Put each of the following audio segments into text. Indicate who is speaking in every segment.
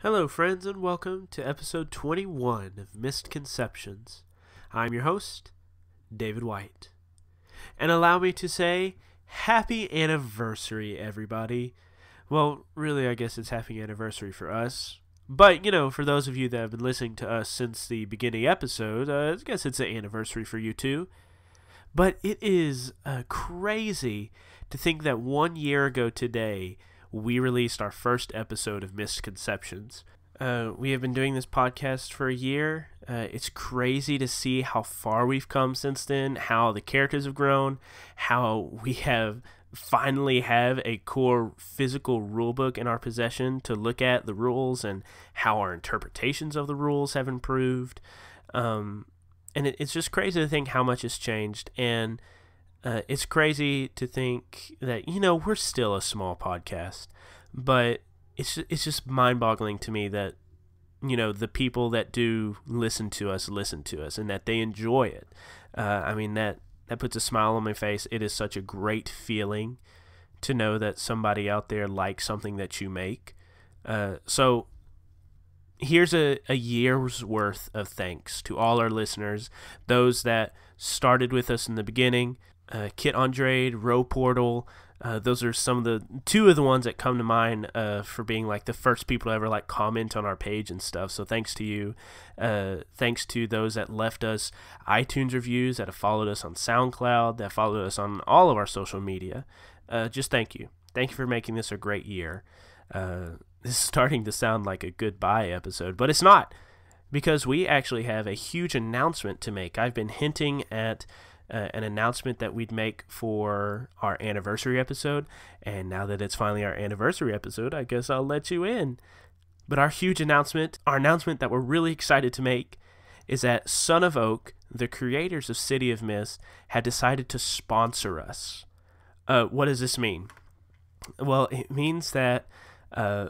Speaker 1: Hello, friends, and welcome to episode 21 of Mistconceptions. I'm your host, David White. And allow me to say, happy anniversary, everybody. Well, really, I guess it's happy anniversary for us. But, for those of you that have been listening to us since the beginning episode, I guess it's an anniversary for you too. But it is crazy to think that 1 year ago today, we released our first episode of Mistconceptions. We have been doing this podcast for a year. It's crazy to see how far we've come since then, how the characters have grown, how we have finally have a core physical rulebook in our possession to look at the rules and how our interpretations of the rules have improved. And it's just crazy to think how much has changed. And it's crazy to think that, we're still a small podcast, but it's just mind-boggling to me that, the people that do listen to us and that they enjoy it. That puts a smile on my face. It is such a great feeling to know that somebody out there likes something that you make. So here's a year's worth of thanks to all our listeners, those that started with us in the beginning, Kit Andrade, Row Portal. Those are two of the ones that come to mind for being like the first people to ever comment on our page and stuff. So thanks to you. Thanks to those that left us iTunes reviews, that have followed us on Soundcloud, that followed us on all of our social media. Just thank you. Thank you for making this a great year. This is starting to sound like a goodbye episode, but it's not, because we actually have a huge announcement to make. I've been hinting at an announcement that we'd make for our anniversary episode, and now that it's finally our anniversary episode, I guess I'll let you in. But our announcement that we're really excited to make, is that Son of Oak, the creators of City of Mist, had decided to sponsor us. What does this mean? Well, it means that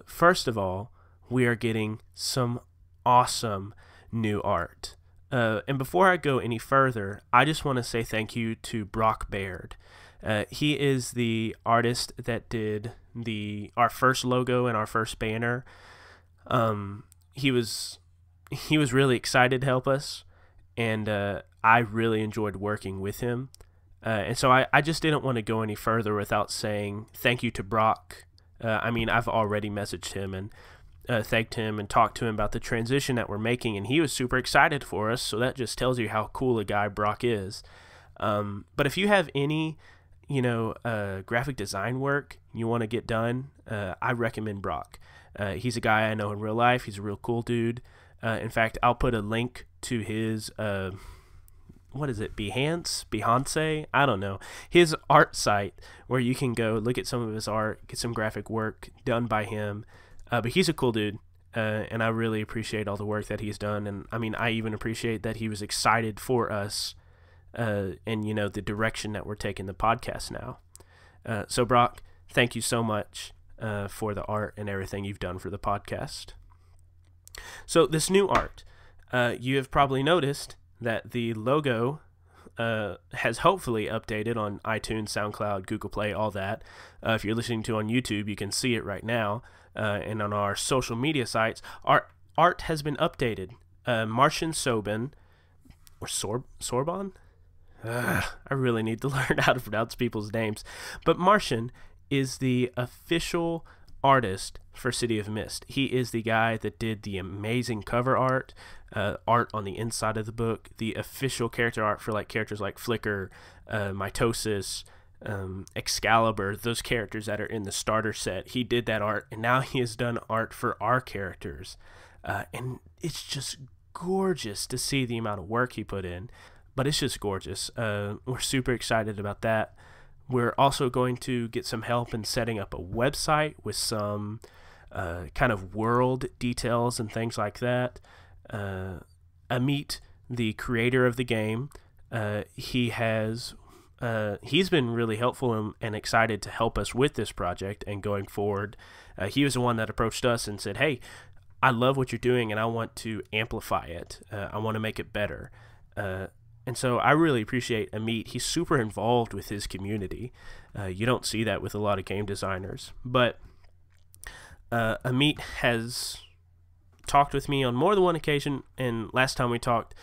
Speaker 1: first of all, we are getting some awesome new art. And before I go any further, I just want to say thank you to Brock Baird. He is the artist that did our first logo and our first banner. He was really excited to help us, and I really enjoyed working with him. And so I just didn't want to go any further without saying thank you to Brock. I've already messaged him and thanked him and talked to him about the transition that we're making, and he was super excited for us, so that just tells you how cool a guy Brock is. But if you have any, graphic design work you want to get done, I recommend Brock. He's a guy I know in real life. He's a real cool dude. In fact, I'll put a link to his, Behance? I don't know. His art site, where you can go look at some of his art, get some graphic work done by him. But he's a cool dude, and I really appreciate all the work that he's done. And I even appreciate that he was excited for us, and the direction that we're taking the podcast now. So Brock, thank you so much for the art and everything you've done for the podcast. So this new art, you have probably noticed that the logo has hopefully updated on iTunes, SoundCloud, Google Play, all that. If you're listening to on YouTube, you can see it right now. And on our social media sites, our art has been updated. Martian Sobin, or Sorbon? I really need to learn how to pronounce people's names. But Martian is the official artist for City of Mist. He is the guy that did the amazing cover art, art on the inside of the book, the official character art for characters like Flicker, Mitosis, Excalibur, those characters that are in the starter set. He did that art, and now he has done art for our characters, and it's just gorgeous to see the amount of work he put in. But it's just gorgeous. We're super excited about that. We're also going to get some help in setting up a website with some kind of world details and things like that. Amit, the creator of the game, he's been really helpful and excited to help us with this project and going forward. He was the one that approached us and said, hey, I love what you're doing and I want to amplify it. I want to make it better. And so I really appreciate Amit. He's super involved with his community. You don't see that with a lot of game designers. But Amit has talked with me on more than one occasion, and last time we talked,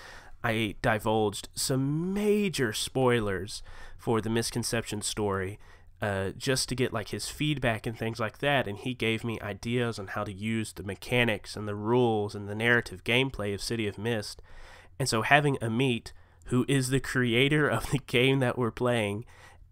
Speaker 1: I divulged some major spoilers for the Misconceptions story, just to get like his feedback and things like that, and he gave me ideas on how to use the mechanics and the rules and the narrative gameplay of City of Mist. And so having Amit, who is the creator of the game that we're playing,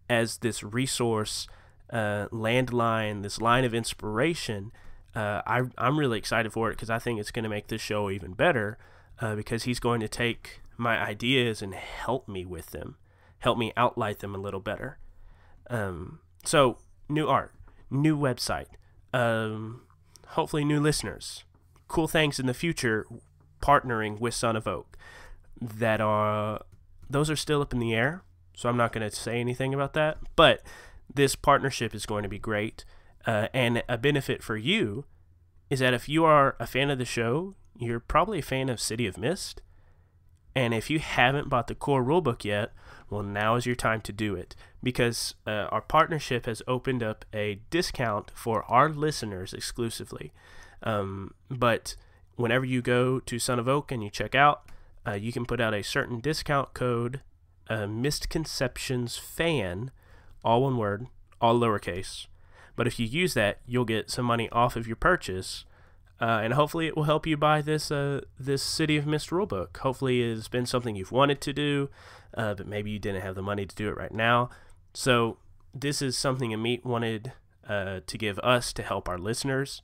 Speaker 1: as this resource, landline, this line of inspiration, I'm really excited for it, because I think it's going to make this show even better, because he's going to take my ideas and help me with them, help me outline them a little better. So new art, new website, hopefully new listeners, cool things in the future, partnering with Son of Oak. Those are still up in the air, so I'm not going to say anything about that, but this partnership is going to be great, and a benefit for you is that if you are a fan of the show, you're probably a fan of City of Mist, and if you haven't bought the core rulebook yet, well, now is your time to do it, because our partnership has opened up a discount for our listeners exclusively. But whenever you go to Son of Oak and you check out, you can put out a certain discount code, Mistconceptions fan, all one word, all lowercase. But if you use that, you'll get some money off of your purchase, and hopefully it will help you buy this City of Mist rulebook. Hopefully it's been something you've wanted to do, but maybe you didn't have the money to do it right now. So this is something Amit wanted to give us to help our listeners.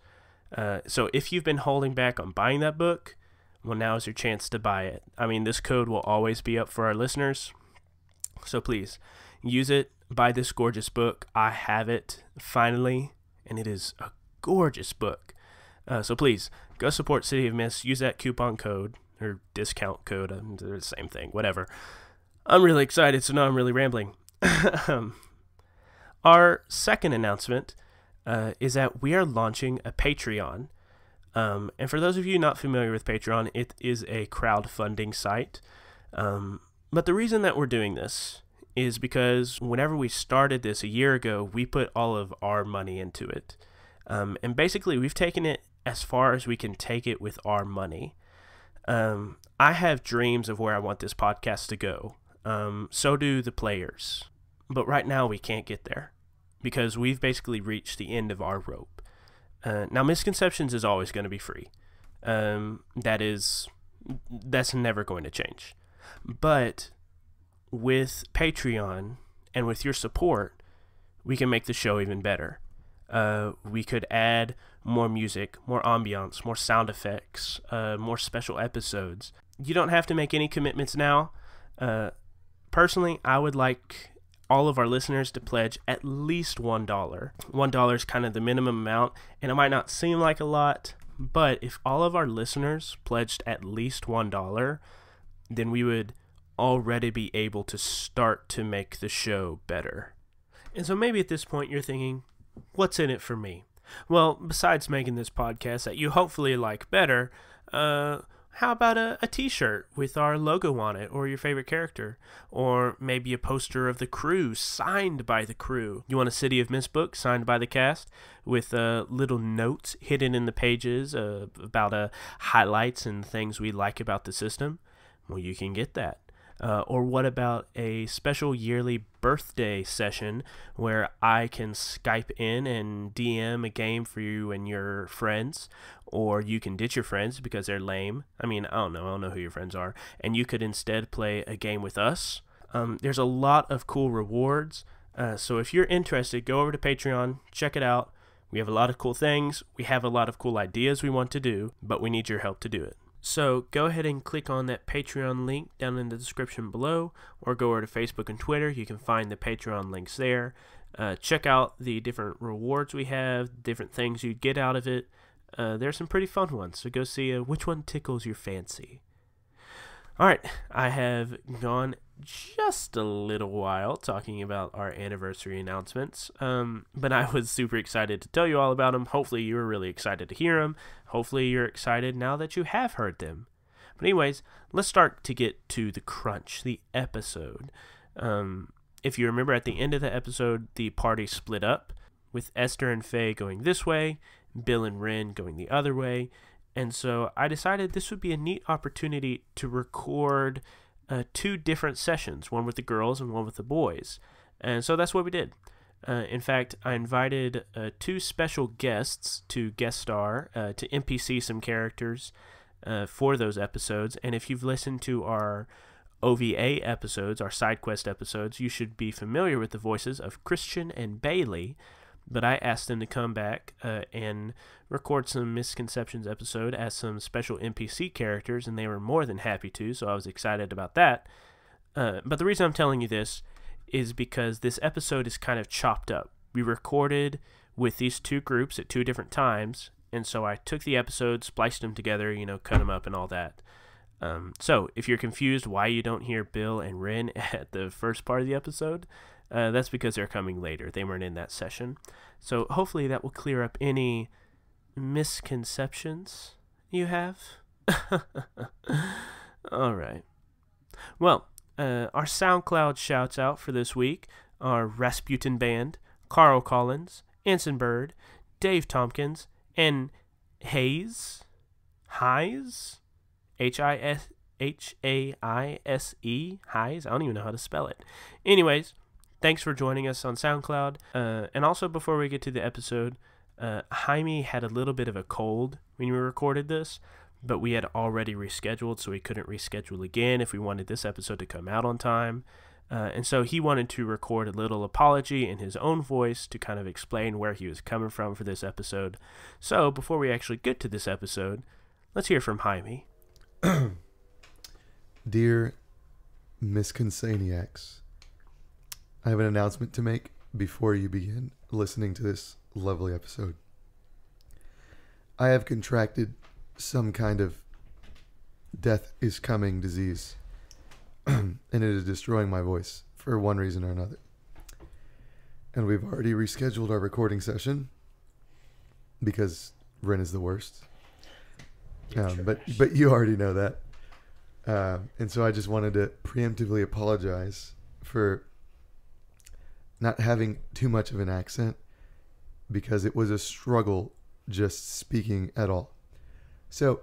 Speaker 1: So if you've been holding back on buying that book, well, now is your chance to buy it. I mean, this code will always be up for our listeners, so please use it. Buy this gorgeous book. I have it finally, and it is a gorgeous book. So please go support City of Mist. Use that coupon code or discount code. They're the same thing. Whatever. I'm really excited, so now I'm really rambling. Our second announcement is that we are launching a Patreon. And for those of you not familiar with Patreon, it is a crowdfunding site. But the reason that we're doing this is because whenever we started this a year ago, we put all of our money into it. And basically, we've taken it as far as we can take it with our money. I have dreams of where I want this podcast to go. So do the players. But right now, we can't get there because we've basically reached the end of our rope. Now, Misconceptions is always going to be free. That's never going to change. But with Patreon and with your support, we can make the show even better. We could add more music, more ambiance, more sound effects, more special episodes. You don't have to make any commitments now. Personally, I would like all of our listeners to pledge at least $1. $1 is kind of the minimum amount, and it might not seem like a lot, but if all of our listeners pledged at least $1, then we would already be able to start to make the show better. And so maybe at this point you're thinking, what's in it for me? Well, besides making this podcast that you hopefully like better, how about a t-shirt with our logo on it, or your favorite character, or maybe a poster of the crew signed by the crew? You want a City of Mist book signed by the cast with little notes hidden in the pages about highlights and things we like about the system? Well, you can get that. Or what about a special yearly birthday session where I can Skype in and DM a game for you and your friends, or you can ditch your friends because they're lame. I mean, I don't know who your friends are, and you could instead play a game with us. There's a lot of cool rewards, so if you're interested, go over to Patreon, check it out. We have a lot of cool things. We have a lot of cool ideas we want to do, but we need your help to do it. So go ahead and click on that Patreon link down in the description below, or go over to Facebook and Twitter. You can find the Patreon links there. Check out the different rewards we have, different things you get out of it. There's some pretty fun ones, so go see which one tickles your fancy. Alright, I have gone just a little while talking about our anniversary announcements, but I was super excited to tell you all about them. Hopefully you were really excited to hear them. Hopefully you're excited now that you have heard them. But anyways, let's start to get to the crunch, the episode. If you remember, at the end of the episode, the party split up, with Esther and Fae going this way, Bill and Ren going the other way, And so I decided this would be a neat opportunity to record 2 different sessions, one with the girls and one with the boys. And so that's what we did. In fact, I invited 2 special guests to guest star, to NPC some characters for those episodes. And if you've listened to our OVA episodes, our side quest episodes, you should be familiar with the voices of Christian and Bailey. But I asked them to come back and record some Misconceptions episode as some special NPC characters, and they were more than happy to, so I was excited about that. But the reason I'm telling you this is because this episode is kind of chopped up. We recorded with these 2 groups at 2 different times, and so I took the episodes, spliced them together, cut them up and all that. So if you're confused why you don't hear Bill and Ren at the first part of the episode, that's because they're coming later. They weren't in that session. So hopefully that will clear up any misconceptions you have. All right. Well, our Soundcloud shouts out for this week are Rasputin Band, Carl Collins, Anson Bird, Dave Tompkins, and Hayes? Hayes? Hisaise? Hayes? I don't even know how to spell it. Anyways, thanks for joining us on SoundCloud. And also, before we get to the episode, Jaime had a little bit of a cold when we recorded this, but we had already rescheduled, so we couldn't reschedule again if we wanted this episode to come out on time. And so he wanted to record a little apology in his own voice to kind of explain where he was coming from for this episode. So before we actually get to this episode, let's hear from Jaime.
Speaker 2: Dear Misconsaniacs, I have an announcement to make before you begin listening to this lovely episode. I have contracted some kind of death is coming disease, and it is destroying my voice for one reason or another. And we've already rescheduled our recording session because Ren is the worst. But you already know that. And so I just wanted to preemptively apologize for not having too much of an accent, because it was a struggle just speaking at all. So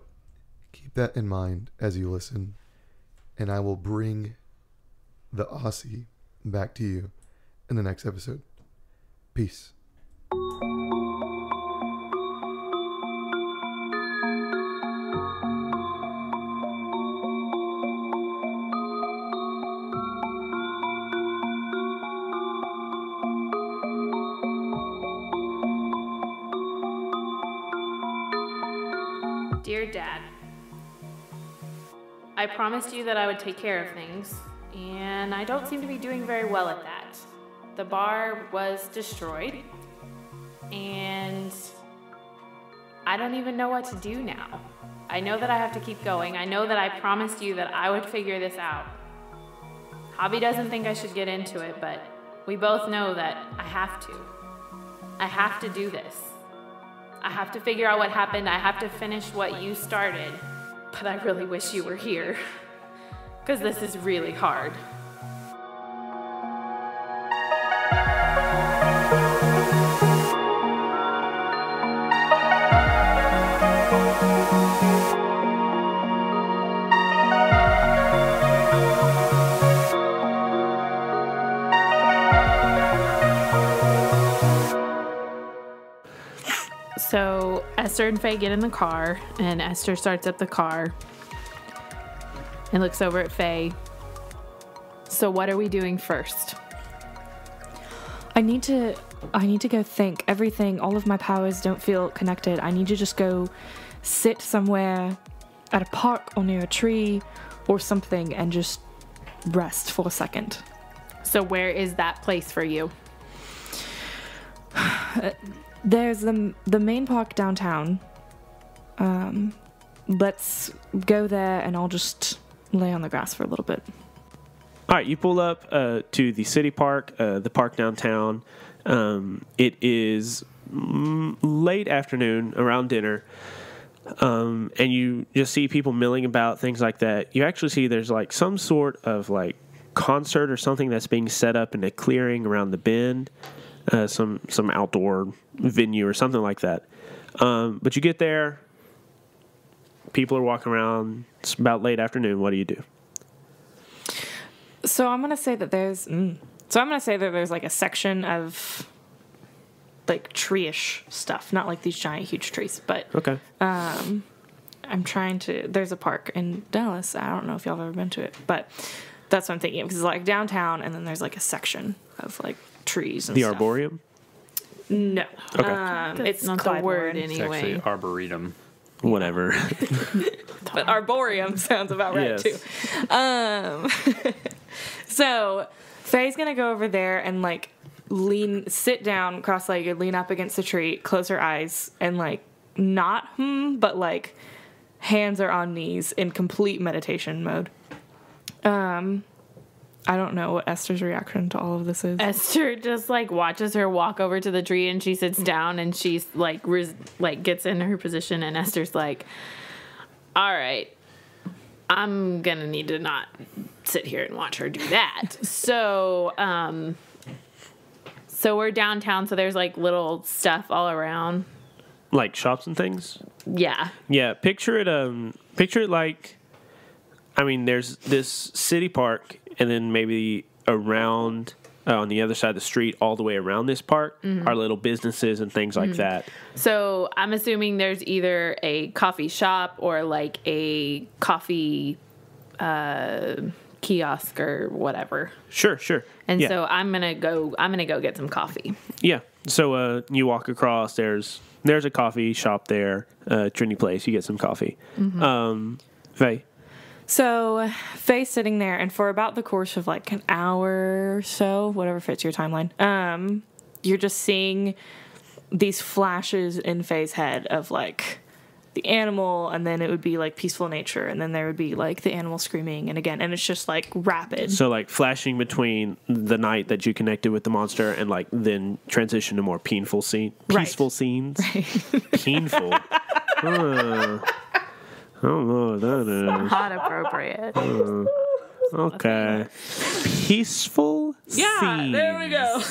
Speaker 2: keep that in mind as you listen, and I will bring the Aussie back to you in the next episode. Peace.
Speaker 3: Dear Dad, I promised you that I would take care of things, and I don't seem to be doing very well at that. The bar was destroyed, and I don't even know what to do now. I know that I have to keep going. I know that I promised you that I would figure this out. Hobby doesn't think I should get into it, but we both know that I have to. I have to do this. I have to figure out what happened. I have to finish what you started. But I really wish you were here, because this is really hard. So Esther and Fae get in the car, and Esther starts up the car and looks over at Fae. So what are we doing first?
Speaker 4: I need to go think. Everything, all of my powers don't feel connected. I need to just go sit somewhere at a park or near a tree or something and just rest for a second.
Speaker 3: So where is that place for you?
Speaker 4: There's the main park downtown. Let's go there and I'll just lay on the grass for a little bit.
Speaker 1: All right, you pull up to the city park, the park downtown. It is late afternoon, around dinner, and you just see people milling about, things like that. You actually see there's like some sort of like concert or something that's being set up in a clearing around the bend, some outdoor venue or something like that. But you get there, people are walking around. It's about late afternoon. What do you do?
Speaker 4: So I'm gonna say that there's like a section of like tree-ish stuff, not like these giant huge trees, but
Speaker 1: Okay.
Speaker 4: there's a park in Dallas. I don't know if y'all have ever been to it, but that's what I'm thinking of, because it's like downtown and then there's like a section of like trees and
Speaker 1: The
Speaker 4: stuff.
Speaker 1: Arboretum?
Speaker 4: No.
Speaker 1: Okay.
Speaker 3: It's not the
Speaker 4: Clyde
Speaker 3: word
Speaker 4: Warren.
Speaker 5: It's actually
Speaker 3: anyway.
Speaker 5: arboretum.
Speaker 1: Whatever.
Speaker 4: But arboretum sounds about right
Speaker 1: Yes.
Speaker 4: too. So Faye's gonna go over there and like sit down cross-legged, lean up against the tree, close her eyes, and like not but like hands are on knees in complete meditation mode. I don't know what Esther's reaction to all of this is.
Speaker 3: Esther just like watches her walk over to the tree, and she sits down, and she's like gets in her position, and Esther's like, all right, I'm gonna need to not sit here and watch her do that. So we're downtown, so there's like little stuff all around.
Speaker 1: Like shops and things?
Speaker 3: Yeah.
Speaker 1: Yeah, picture it like, I mean, there's this city park, and then maybe around on the other side of the street, all the way around this park, are little businesses and things like that.
Speaker 3: So I'm assuming there's either a coffee shop or like a coffee kiosk or whatever.
Speaker 1: Sure.
Speaker 3: And
Speaker 1: yeah.
Speaker 3: so I'm gonna go get some coffee.
Speaker 1: Yeah. So you walk across. There's a coffee shop there, trendy place. You get some coffee. Faye.
Speaker 4: So Faye's sitting there, and for about the course of like an hour or so, whatever fits your timeline, you're just seeing these flashes in Faye's head of like the animal, and then it would be like peaceful nature, and then there would be like the animal screaming, and it's just like rapid.
Speaker 1: So like flashing between the night that you connected with the monster and like then transition to more peaceful scenes. Right. Painful. I don't know what that is.
Speaker 3: Not appropriate.
Speaker 1: Okay. Peaceful
Speaker 4: Yeah,
Speaker 1: scenes.
Speaker 4: there we go.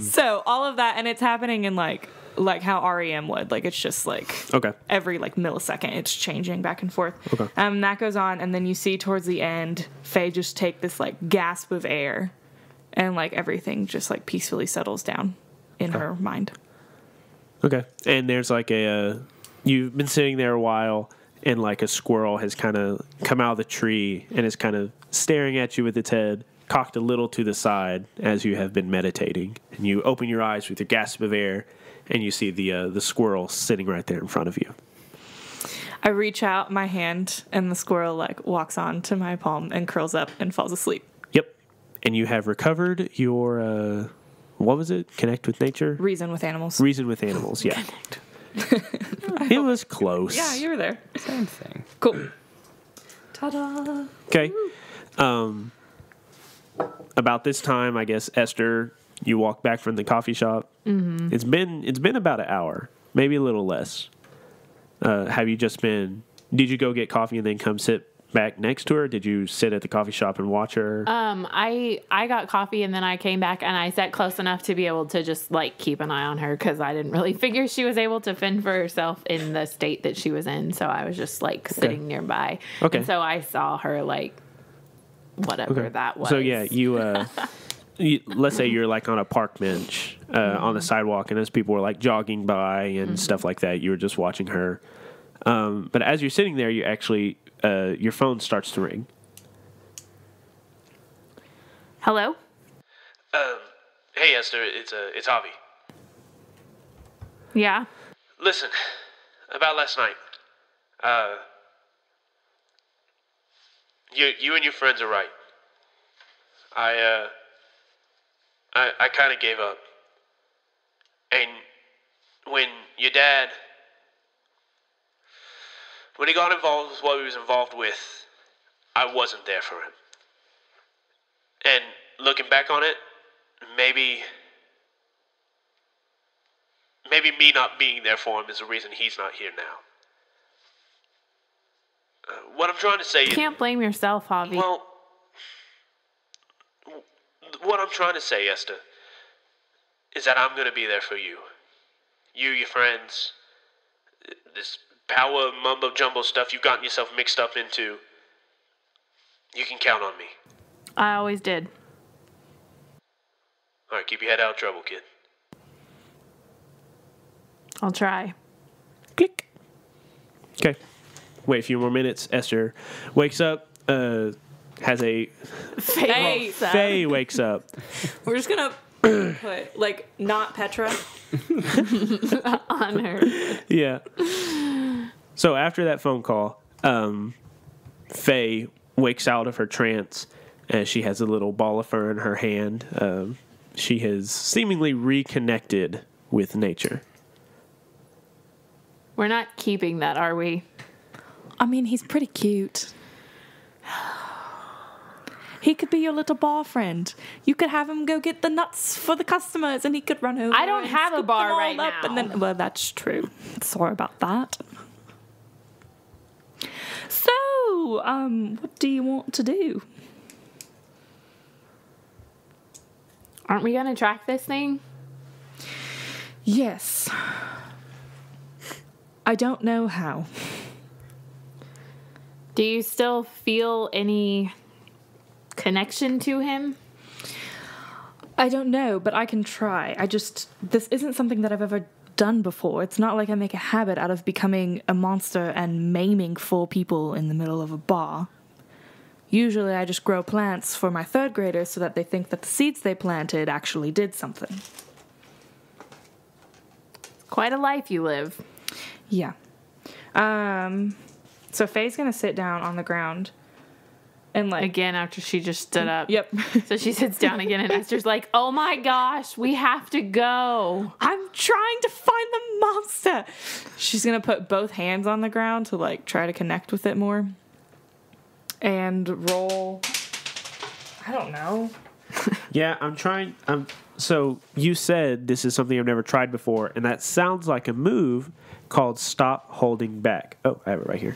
Speaker 4: So all of that, and it's happening in like how REM would. Like, it's just like
Speaker 1: Okay.
Speaker 4: every like millisecond it's changing back and forth.
Speaker 1: Okay.
Speaker 4: That goes on, and then you see towards the end Faye just take this like gasp of air, and like everything just like peacefully settles down in her mind.
Speaker 1: Okay. And there's like you've been sitting there a while, and like a squirrel has kind of come out of the tree and is kind of staring at you with its head cocked a little to the side as you have been meditating. And you open your eyes with your gasp of air, and you see the squirrel sitting right there in front of you.
Speaker 4: I reach out my hand, and the squirrel like walks on to my palm and curls up and falls asleep.
Speaker 1: Yep. And you have recovered your, what was it? Connect with nature?
Speaker 4: Reason with animals.
Speaker 1: Reason with animals, yeah. It was close.
Speaker 4: Yeah, you were there.
Speaker 5: Same thing.
Speaker 4: Cool. Ta-da.
Speaker 1: Okay. About this time, I guess, Esther, you walk back from the coffee shop. Mm-hmm. It's been about an hour, maybe a little less. Have you just been? Did you go get coffee and then come sit back next to her? Did you sit at the coffee shop and watch her?
Speaker 3: I got coffee, and then I came back, and I sat close enough to be able to just like keep an eye on her, because I didn't really figure she was able to fend for herself in the state that she was in. So I was just like sitting nearby.
Speaker 1: Okay.
Speaker 3: And so I saw her like whatever that was.
Speaker 1: So yeah, let's say you're like on a park bench on the sidewalk, and as people were like jogging by and stuff like that, you were just watching her. But as you're sitting there, you actually your phone starts to ring.
Speaker 3: Hello?
Speaker 1: Hey Esther, it's Avi.
Speaker 3: Yeah.
Speaker 1: Listen, about last night. You and your friends are right. I kind of gave up. And when your dad, when he got involved with what he was involved with, I wasn't there for him. And looking back on it, maybe me not being there for him is the reason he's not here now. What I'm trying to say
Speaker 3: You can't blame yourself, Javi.
Speaker 1: well, what I'm trying to say, Esther, is that I'm going to be there for you. You, your friends, this power mumbo jumbo stuff you've gotten yourself mixed up into, you can count on me.
Speaker 3: I always did.
Speaker 1: All right, keep your head out of trouble, kid.
Speaker 3: I'll try.
Speaker 1: Click. Okay. Wait a few more minutes. Esther wakes up, has a... Faye wakes up.
Speaker 4: We're just gonna put, like, not Petra
Speaker 3: On her.
Speaker 1: Yeah. So after that phone call, Faye wakes out of her trance as she has a little ball of fur in her hand. She has seemingly reconnected with nature.
Speaker 3: We're not keeping that, are we?
Speaker 4: I mean, he's pretty cute. He could be your little bar friend. You could have him go get the nuts for the customers, and he could run over.
Speaker 3: I don't
Speaker 4: and
Speaker 3: have a
Speaker 4: scoop
Speaker 3: bar
Speaker 4: them all
Speaker 3: right
Speaker 4: up,
Speaker 3: now.
Speaker 4: And then, well, that's true. Sorry about that. So, what do you want to do?
Speaker 3: Aren't we gonna track this thing?
Speaker 4: Yes. I don't know how.
Speaker 3: Do you still feel any connection to him?
Speaker 4: I don't know, but I can try. This isn't something that I've ever done before. It's not like I make a habit out of becoming a monster and maiming 4 people in the middle of a bar. Usually I just grow plants for my 3rd graders so that they think that the seeds they planted actually did something.
Speaker 3: Quite a life you live.
Speaker 4: Yeah. So Faye's gonna sit down on the ground and like...
Speaker 3: Again, after she just stood up.
Speaker 4: Yep.
Speaker 3: So she sits down again, and Esther's like, oh my gosh, we have to go.
Speaker 4: I'm trying to find the monster. She's gonna put both hands on the ground to like try to connect with it more. And roll... I don't know.
Speaker 1: Yeah, so you said this is something I've never tried before, and that sounds like a move called Stop Holding Back. Oh, I have it right here.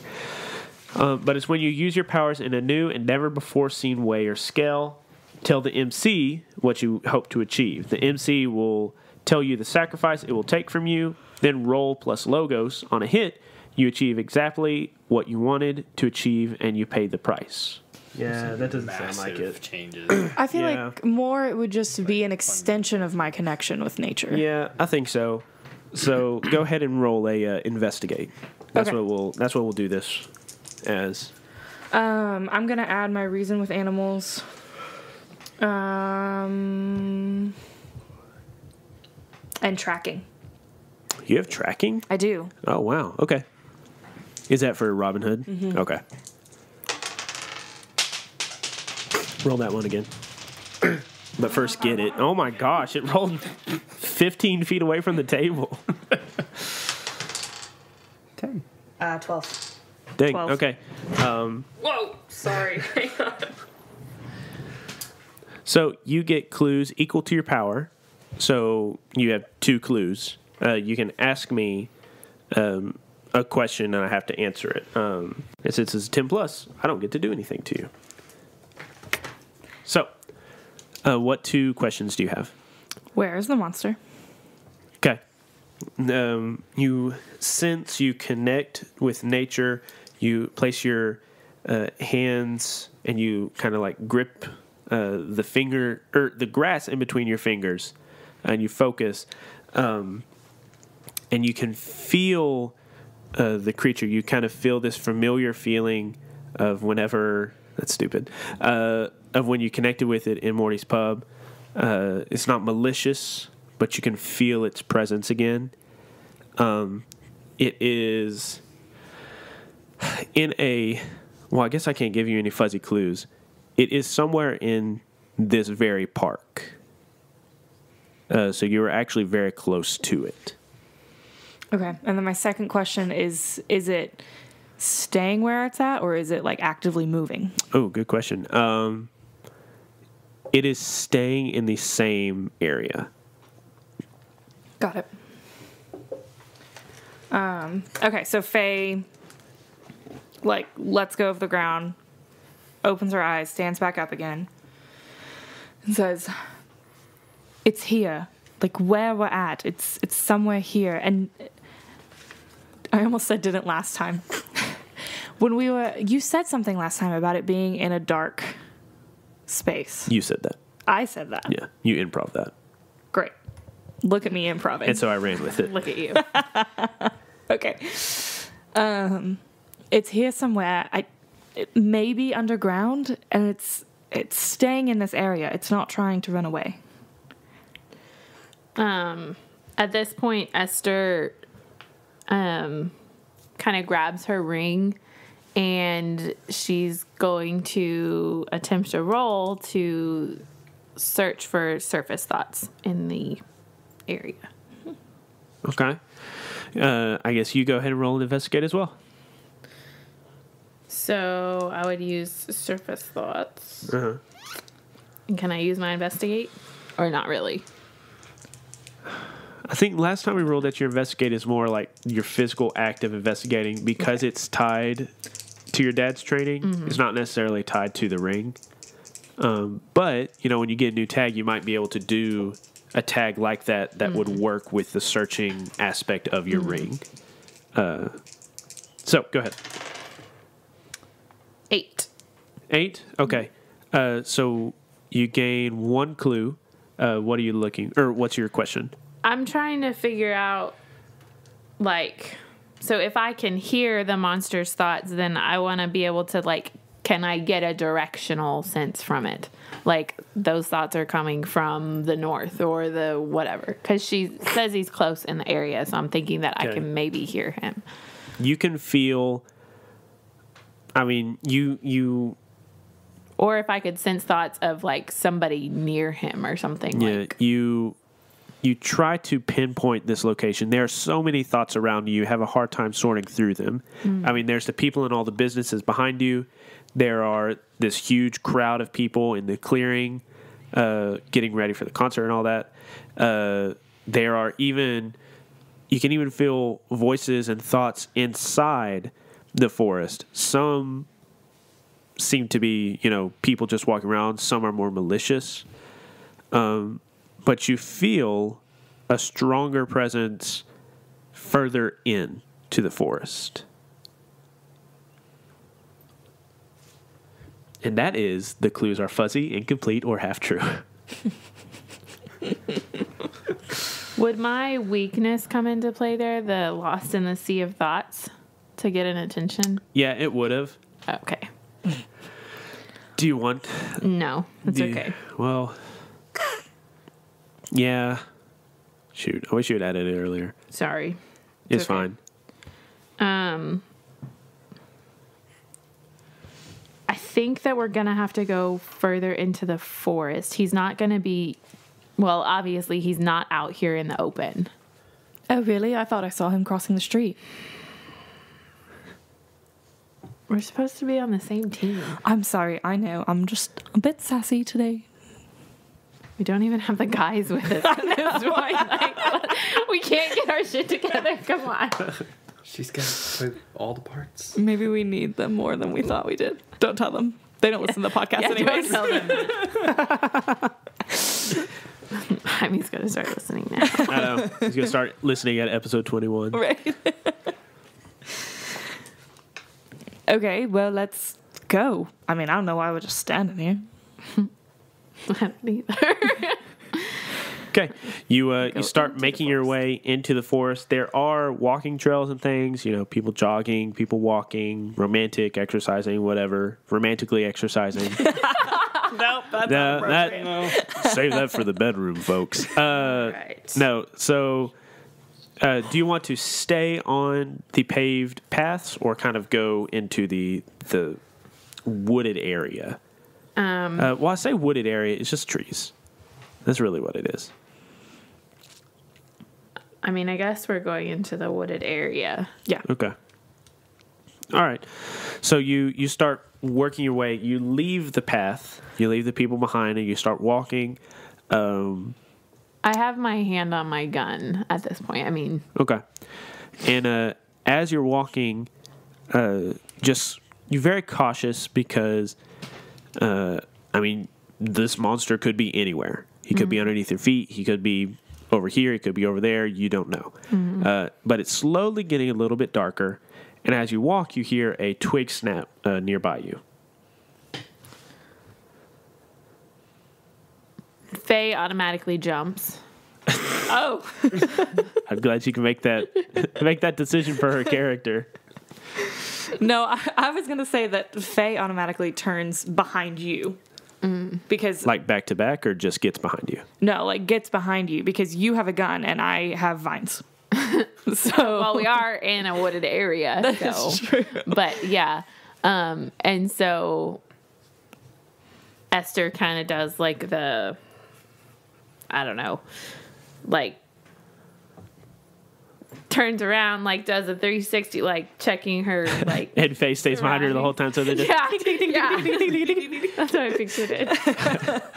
Speaker 1: But it's when you use your powers in a new and never before seen way or scale. Tell the MC what you hope to achieve. The MC will tell you the sacrifice it will take from you, then roll plus logos. On a hit, you achieve exactly what you wanted to achieve, and you pay the price. Yeah, that doesn't sound like it.
Speaker 5: Changes.
Speaker 4: I feel like more it would just be an extension of my connection with nature.
Speaker 1: Yeah, I think so. So go ahead and roll a investigate. That's
Speaker 4: Okay.
Speaker 1: what we'll do this as.
Speaker 4: I'm gonna add my reason with animals. And tracking.
Speaker 1: You have tracking?
Speaker 4: I do.
Speaker 1: Oh wow. Okay. Is that for Robin Hood? Mm-hmm. Okay. Roll that one again. But first get it. Oh my gosh, it rolled 15 feet away from the table.
Speaker 2: 10.
Speaker 4: 12.
Speaker 1: Dang,
Speaker 4: 12.
Speaker 1: okay.
Speaker 4: Whoa, sorry.
Speaker 1: So you get clues equal to your power. So you have 2 clues. You can ask me a question and I have to answer it. And since it's 10 plus, I don't get to do anything to you. So, what 2 questions do you have?
Speaker 4: Where is the monster?
Speaker 1: Okay. You sense, you connect with nature. You place your hands and you kind of like grip the finger or the grass in between your fingers, and you focus, and you can feel the creature. You kind of feel this familiar feeling of whenever that's stupid. Of when you connected with it in Morty's Pub. It's not malicious, but you can feel its presence again. It is in a... Well, I guess I can't give you any fuzzy clues. It is somewhere in this very park. So you were actually very close to it.
Speaker 4: Okay, and then my second question is it staying where it's at, or is it like actively moving?
Speaker 1: Oh, good question. It is staying in the same area.
Speaker 4: Got it. Okay, so Faye, like, lets go of the ground, opens her eyes, stands back up again, and says, "It's here, like where we're at. It's somewhere here." And I almost said didn't last time. You said something last time about it being in a dark space.
Speaker 1: You said that.
Speaker 4: I said that.
Speaker 1: Yeah, you improv that.
Speaker 4: Great. Look at me improving.
Speaker 1: And so I ran with it.
Speaker 3: Look at you.
Speaker 4: Okay. It's here somewhere. It may be underground, and it's staying in this area. It's not trying to run away.
Speaker 3: At this point, Esther kind of grabs her ring, and she's going to attempt a roll to search for surface thoughts in the area.
Speaker 1: Okay. I guess you go ahead and roll and investigate as well.
Speaker 3: So I would use surface thoughts.
Speaker 1: Uh-huh.
Speaker 3: And can I use my investigate? Or not really?
Speaker 1: I think last time we rolled that your investigate is more like your physical act of investigating because it's tied to your dad's training. Mm-hmm. It's not necessarily tied to the ring. But, when you get a new tag, you might be able to do a tag like that would work with the searching aspect of your ring. So, go ahead.
Speaker 3: 8.
Speaker 1: 8? Okay. So, you gain 1 clue. What are you looking... Or, what's your question?
Speaker 3: I'm trying to figure out, so if I can hear the monster's thoughts, then I want to be able to, can I get a directional sense from it? Those thoughts are coming from the north or the whatever. Because she says he's close in the area, so I'm thinking that I can maybe hear him.
Speaker 1: You can feel... you...
Speaker 3: Or if I could sense thoughts of, somebody near him or something.
Speaker 1: Yeah, you try to pinpoint this location. There are so many thoughts around you. You have a hard time sorting through them. There's the people in all the businesses behind you. There are this huge crowd of people in the clearing getting ready for the concert and all that. There are you can even feel voices and thoughts inside the forest. Some seem to be, people just walking around. Some are more malicious. But you feel a stronger presence further in to the forest. And that is, the clues are fuzzy, incomplete, or half true.
Speaker 3: Would my weakness come into play there, the lost in the sea of thoughts, to get an attention?
Speaker 1: Yeah, it would have.
Speaker 3: Okay.
Speaker 1: Do you want...
Speaker 3: No, it's okay.
Speaker 1: Well... Yeah. Shoot, I wish you had added it earlier.
Speaker 3: Sorry.
Speaker 1: It's
Speaker 3: okay.
Speaker 1: Fine.
Speaker 3: I think that we're going to have to go further into the forest. He's not going to be... Well, obviously, he's not out here in the open.
Speaker 4: Oh, really? I thought I saw him crossing the street.
Speaker 3: We're supposed to be on the same team.
Speaker 4: I'm sorry, I know. I'm just a bit sassy today.
Speaker 3: We don't even have the guys with us at this point. We can't get our shit together. Come on.
Speaker 5: She's got to play all the parts.
Speaker 4: Maybe we need them more than we thought we did. Don't tell them. They don't listen to the podcast anyways.
Speaker 3: Don't tell them. He's going to start listening now.
Speaker 1: I know. He's going to start listening at episode 21.
Speaker 4: Right. Okay, well, let's go. I don't know why we're just standing here.
Speaker 3: I don't either.
Speaker 1: Okay, you start making your way into the forest. There are walking trails and things, people jogging, people walking, romantic exercising, whatever, romantically exercising.
Speaker 4: Nope, that's not appropriate.
Speaker 1: Save that for the bedroom, folks.
Speaker 3: Right.
Speaker 1: No, so do you want to stay on the paved paths or kind of go into the wooded area? Well, I say wooded area, it's just trees. That's really what it is.
Speaker 3: I guess we're going into the wooded area.
Speaker 4: Yeah.
Speaker 1: Okay. All right. So you start working your way. You leave the path. You leave the people behind, and you start walking.
Speaker 3: I have my hand on my gun at this point.
Speaker 1: Okay. And as you're walking, you're very cautious because, this monster could be anywhere. He could be underneath your feet. He could be over here. It could be over there. You don't know. But it's slowly getting a little bit darker. And as you walk, you hear a twig snap nearby you.
Speaker 3: Faye automatically jumps. Oh.
Speaker 1: I'm glad you can make that decision for her character.
Speaker 4: No, I was going to say that Faye automatically turns behind you. Because
Speaker 1: Like back to back, or just gets behind you?
Speaker 4: no, like gets behind you because you have a gun and I have vines. So
Speaker 3: Well, we are in a wooded area.
Speaker 4: That's
Speaker 3: so.
Speaker 4: true.
Speaker 3: But yeah. And so Esther kind of does like the, I don't know, like turns around, like does a 360, like checking her, like.
Speaker 1: And Faye stays behind her the whole time, so they just...
Speaker 3: Yeah. That's how I pictured it.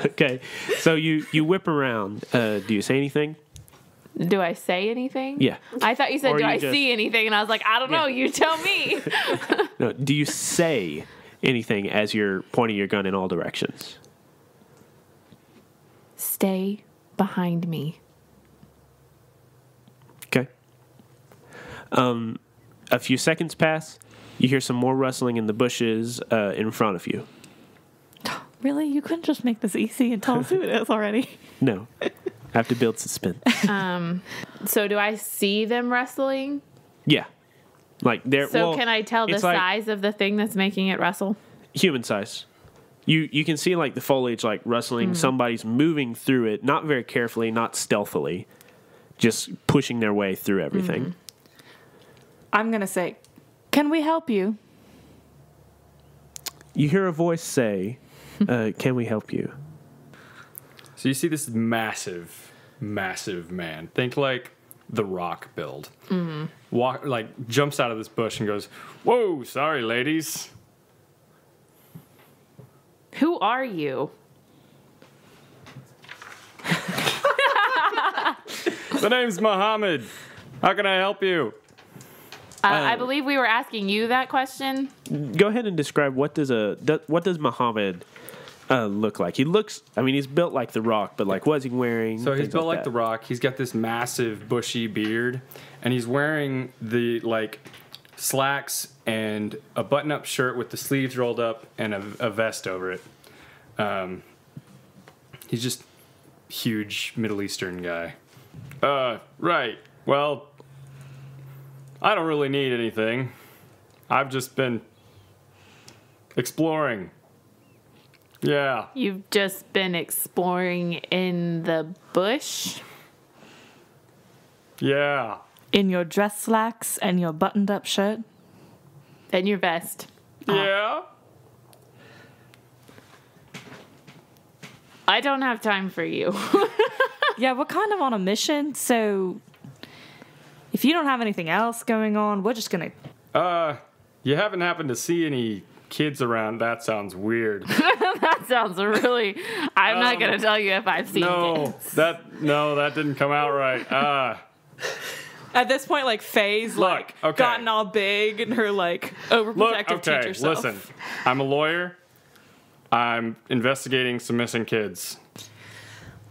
Speaker 1: Okay, so you whip around. Do you say anything?
Speaker 3: Do I say anything?
Speaker 1: Yeah.
Speaker 3: I thought you said,
Speaker 1: Or
Speaker 3: do
Speaker 1: you
Speaker 3: I
Speaker 1: just-
Speaker 3: see anything? And I was like, I don't know. You tell me.
Speaker 1: No. Do you say anything as you're pointing your gun in all directions?
Speaker 3: Stay behind me.
Speaker 1: Okay. A few seconds pass. You hear some more rustling in the bushes in front of you.
Speaker 4: really, you couldn't just make this easy and tell us who it is already.
Speaker 1: No. I have to build suspense.
Speaker 3: So do I see them wrestling?
Speaker 1: Yeah. Like they're
Speaker 3: So can I tell the
Speaker 1: it's like
Speaker 3: size of the thing that's making it wrestle?
Speaker 1: human size. You can see like the foliage like rustling. Somebody's moving through it, not very carefully, not stealthily, just pushing their way through everything.
Speaker 4: I'm going to say, can we help you?
Speaker 1: You hear a voice say, can we help you?
Speaker 5: So you see this massive, massive man. Think like the Rock build. Walk like jumps out of this bush and goes, "Whoa, sorry, ladies."
Speaker 3: Who are you?
Speaker 5: The name's Muhammad. How can I help you?
Speaker 3: I believe we were asking you that question.
Speaker 1: Go ahead and describe what does Muhammad look like? He looks, I mean, he's built like the Rock, but like what's he wearing?
Speaker 5: So he's
Speaker 1: Things
Speaker 5: built like
Speaker 1: that.
Speaker 5: the Rock. He's got this massive bushy beard, and he's wearing the like slacks and a button-up shirt with the sleeves rolled up and a vest over it. He's just huge Middle Eastern guy. Right. Well, I don't really need anything. I've just been exploring. Yeah.
Speaker 3: You've just been exploring in the bush.
Speaker 5: Yeah.
Speaker 4: In your dress slacks and your buttoned up shirt?
Speaker 3: And your vest.
Speaker 5: Yeah.
Speaker 3: I don't have time for you.
Speaker 4: Yeah, we're kind of on a mission, so if you don't have anything else going on, we're just going to...
Speaker 5: You haven't happened to see any kids around? That sounds weird.
Speaker 3: That sounds really... I'm not going to tell you if I've seen kids.
Speaker 5: that didn't come out right.
Speaker 4: At this point, like, Faye's, like,
Speaker 5: okay.
Speaker 4: gotten all big and her, like, overprotective teacher self.
Speaker 5: Listen. I'm a lawyer. I'm investigating some missing kids.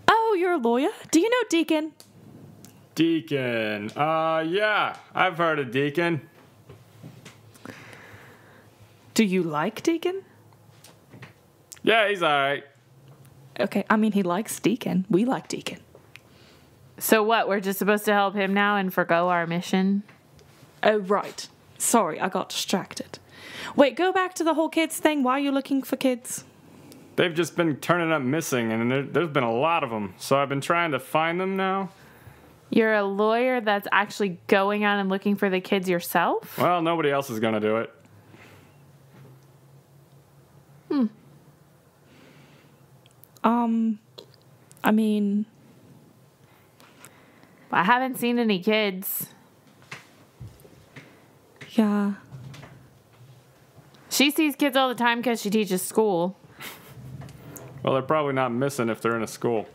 Speaker 4: Oh, you're a lawyer? Do you know Deacon?
Speaker 5: Deacon. Yeah, I've heard of Deacon.
Speaker 4: Do you like Deacon?
Speaker 5: Yeah, he's all right.
Speaker 4: Okay, I mean, he likes Deacon. We like Deacon.
Speaker 3: So what? We're just supposed to help him now and forgo our mission?
Speaker 4: Oh, right. Sorry, I got distracted. Wait, go back to the whole kids thing. Why are you looking for kids?
Speaker 5: They've just been turning up missing, and there's been a lot of them. So I've been trying to find them now.
Speaker 3: You're a lawyer that's actually going out and looking for the kids yourself?
Speaker 5: Well, nobody else is going to do it.
Speaker 4: I mean...
Speaker 3: I haven't seen any kids.
Speaker 4: Yeah.
Speaker 3: She sees kids all the time because she teaches school.
Speaker 5: Well, they're probably not missing if they're in a school.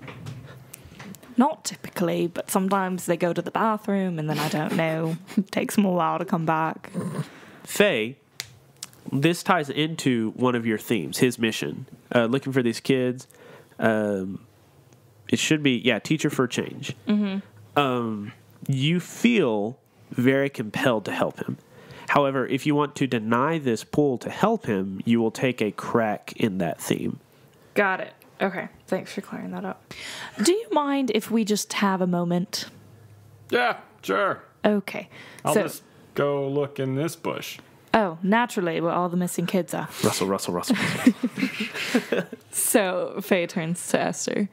Speaker 4: Not typically, but sometimes they go to the bathroom and then I don't know. It takes them a while to come back.
Speaker 1: Faye, this ties into one of your themes, his mission. Looking for these kids. it should be, teacher for change. You feel very compelled to help him. However, if you want to deny this pull to help him, you will take a crack in that theme.
Speaker 4: Got it. Okay, thanks for clearing that up. Do you mind if we just have a moment?
Speaker 5: Yeah, sure.
Speaker 4: Okay.
Speaker 5: I'll just go look in this bush.
Speaker 4: Oh, naturally, where all the missing kids are.
Speaker 1: Russell.
Speaker 4: So Faye turns to Esther.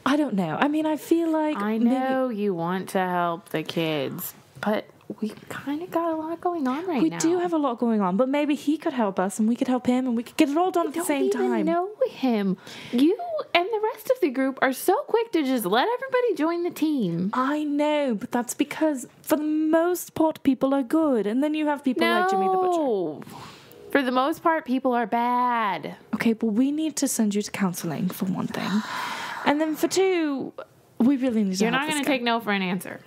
Speaker 4: I don't know. I mean, I feel like...
Speaker 3: I know you want to help the kids, but we kind of got a lot going on right now.
Speaker 4: We do have a lot going on, but maybe he could help us, and we could help him, and we could get it all done at the same time.
Speaker 3: I don't even know him. You and the rest of the group are so quick to just let everybody join the team.
Speaker 4: I know, but that's because, for the most part, people are good, and then you have people like Jimmy the Butcher.
Speaker 3: For the most part, people are bad.
Speaker 4: Okay, but we need to send you to counseling, for one thing. And then for two, we really need to
Speaker 3: You're
Speaker 4: help
Speaker 3: not going to take no for an answer.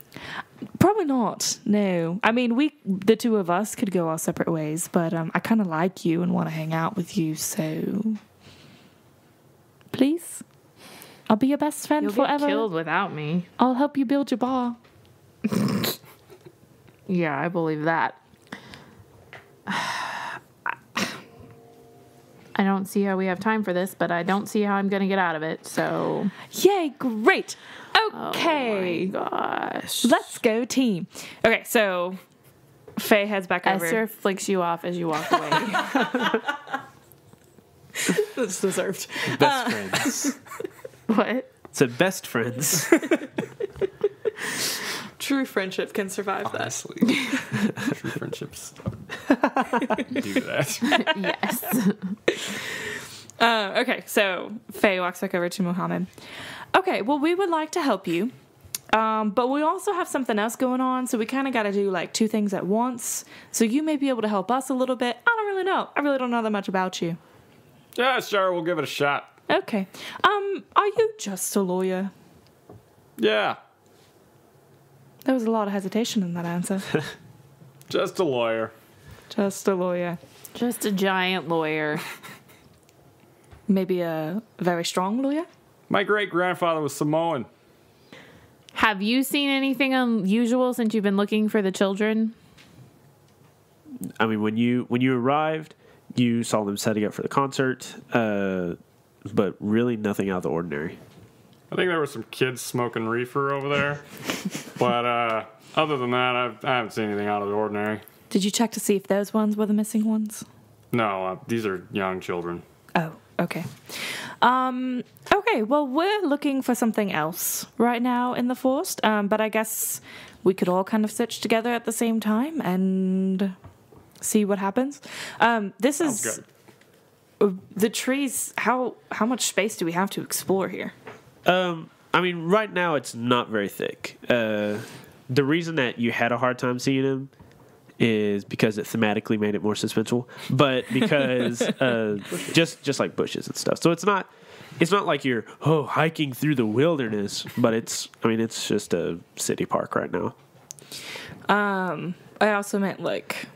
Speaker 4: Probably not, no. I mean, the two of us could go our separate ways, but I kind of like you and want to hang out with you, so... Please? I'll be your best friend
Speaker 3: You'll
Speaker 4: forever.
Speaker 3: get killed without me.
Speaker 4: I'll help you build your bar.
Speaker 3: Yeah, I believe that. I don't see how we have time for this, but I don't see how I'm going to get out of it, so...
Speaker 4: Yay, great. Okay.
Speaker 3: Oh my gosh.
Speaker 4: Let's go team. Okay, so Faye heads back over.
Speaker 3: Esther flicks you off as you walk away.
Speaker 4: That's deserved.
Speaker 1: Best friends.
Speaker 3: What?
Speaker 1: It's a best friends.
Speaker 4: True friendship can survive
Speaker 5: Honestly, true friendships do that.
Speaker 3: Yes.
Speaker 4: Okay, so Faye walks back over to Muhammad. Okay, well, we would like to help you, but we also have something else going on, so we kind of got to do, like, two things at once. So you may be able to help us a little bit. I don't really know. I really don't know that much about you.
Speaker 5: Yeah, sure, we'll give it a shot.
Speaker 4: Okay. Are you just a lawyer?
Speaker 5: Yeah,
Speaker 4: There was a lot of hesitation in that answer.
Speaker 5: just a lawyer.
Speaker 4: Just a lawyer.
Speaker 3: Just a giant lawyer.
Speaker 4: Maybe a very strong lawyer?
Speaker 5: My great-grandfather was Samoan.
Speaker 3: Have you seen anything unusual since you've been looking for the children?
Speaker 1: I mean, when you arrived, you saw them setting up for the concert, but really nothing out of the ordinary.
Speaker 5: I think there were some kids smoking reefer over there. But other than that, I haven't seen anything out of the ordinary.
Speaker 4: Did you check to see if those ones were the missing ones?
Speaker 5: No, these are young children.
Speaker 4: Oh, okay. Okay, well, we're looking for something else right now in the forest, but I guess we could all kind of search together at the same time and see what happens. This
Speaker 5: Sounds
Speaker 4: is...
Speaker 5: good.
Speaker 4: The trees, how much space do we have to explore here?
Speaker 1: I mean, right now it's not very thick. The reason that you had a hard time seeing them is because it thematically made it more suspenseful, but because just like bushes and stuff. So it's not like you're hiking through the wilderness, but it's just a city park right now.
Speaker 4: I also meant, like,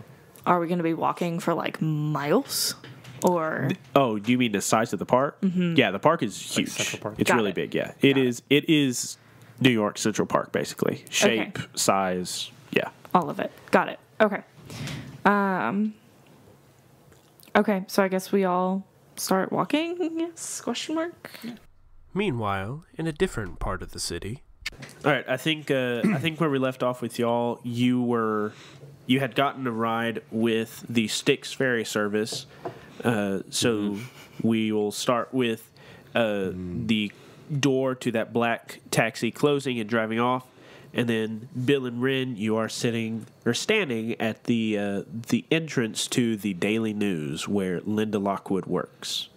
Speaker 4: are we going to be walking for, like, miles? Or...
Speaker 1: Oh, do you mean the size of the park? Mm-hmm. Yeah, the park is huge.
Speaker 5: Central Park.
Speaker 1: It's
Speaker 4: Got
Speaker 1: really
Speaker 4: it.
Speaker 1: big, yeah. It is New York Central Park, basically. Shape,
Speaker 4: Okay.
Speaker 1: size, yeah.
Speaker 4: All of it. Got it. Okay. Okay, so I guess we all start walking? Yes? Question mark?
Speaker 1: Meanwhile, in a different part of the city. All right, I think where we left off with y'all, you had gotten a ride with the Styx ferry service. So we will start with the door to that black taxi closing and driving off, and then Bill and Ren, you are standing at the entrance to the Daily News where Linda Lockwood works.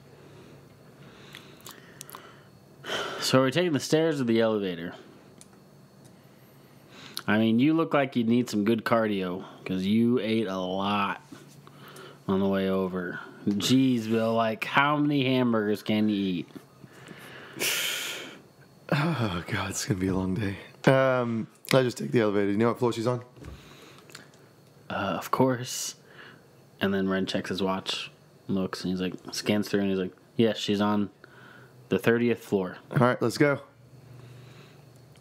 Speaker 6: So are we taking the stairs or the elevator? I mean, you look like you need some good cardio because you ate a lot on the way over. Jeez, Bill, like, how many hamburgers can you eat?
Speaker 2: Oh, God, it's going to be a long day. I just take the elevator. You know what floor she's on?
Speaker 6: Of course. And then Ren checks his watch, looks, and he's like, scans through, and he's like, yes, she's on the 30th floor.
Speaker 2: All right, let's go.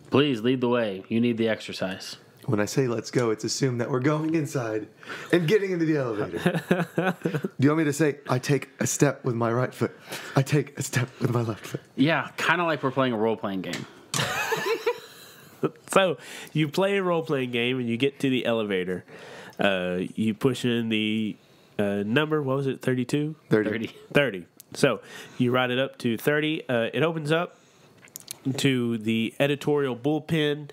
Speaker 6: Please lead the way. You need the exercise.
Speaker 2: When I say let's go, it's assumed that we're going inside and getting into the elevator. Do you want me to say, I take a step with my right foot? I take a step with my left foot.
Speaker 6: Yeah, kind of like we're playing a role-playing game.
Speaker 1: So you play a role-playing game and you get to the elevator. You push in the number, what was it, 32?
Speaker 2: 30.
Speaker 1: 30. So you ride it up to 30. It opens up to the editorial bullpen,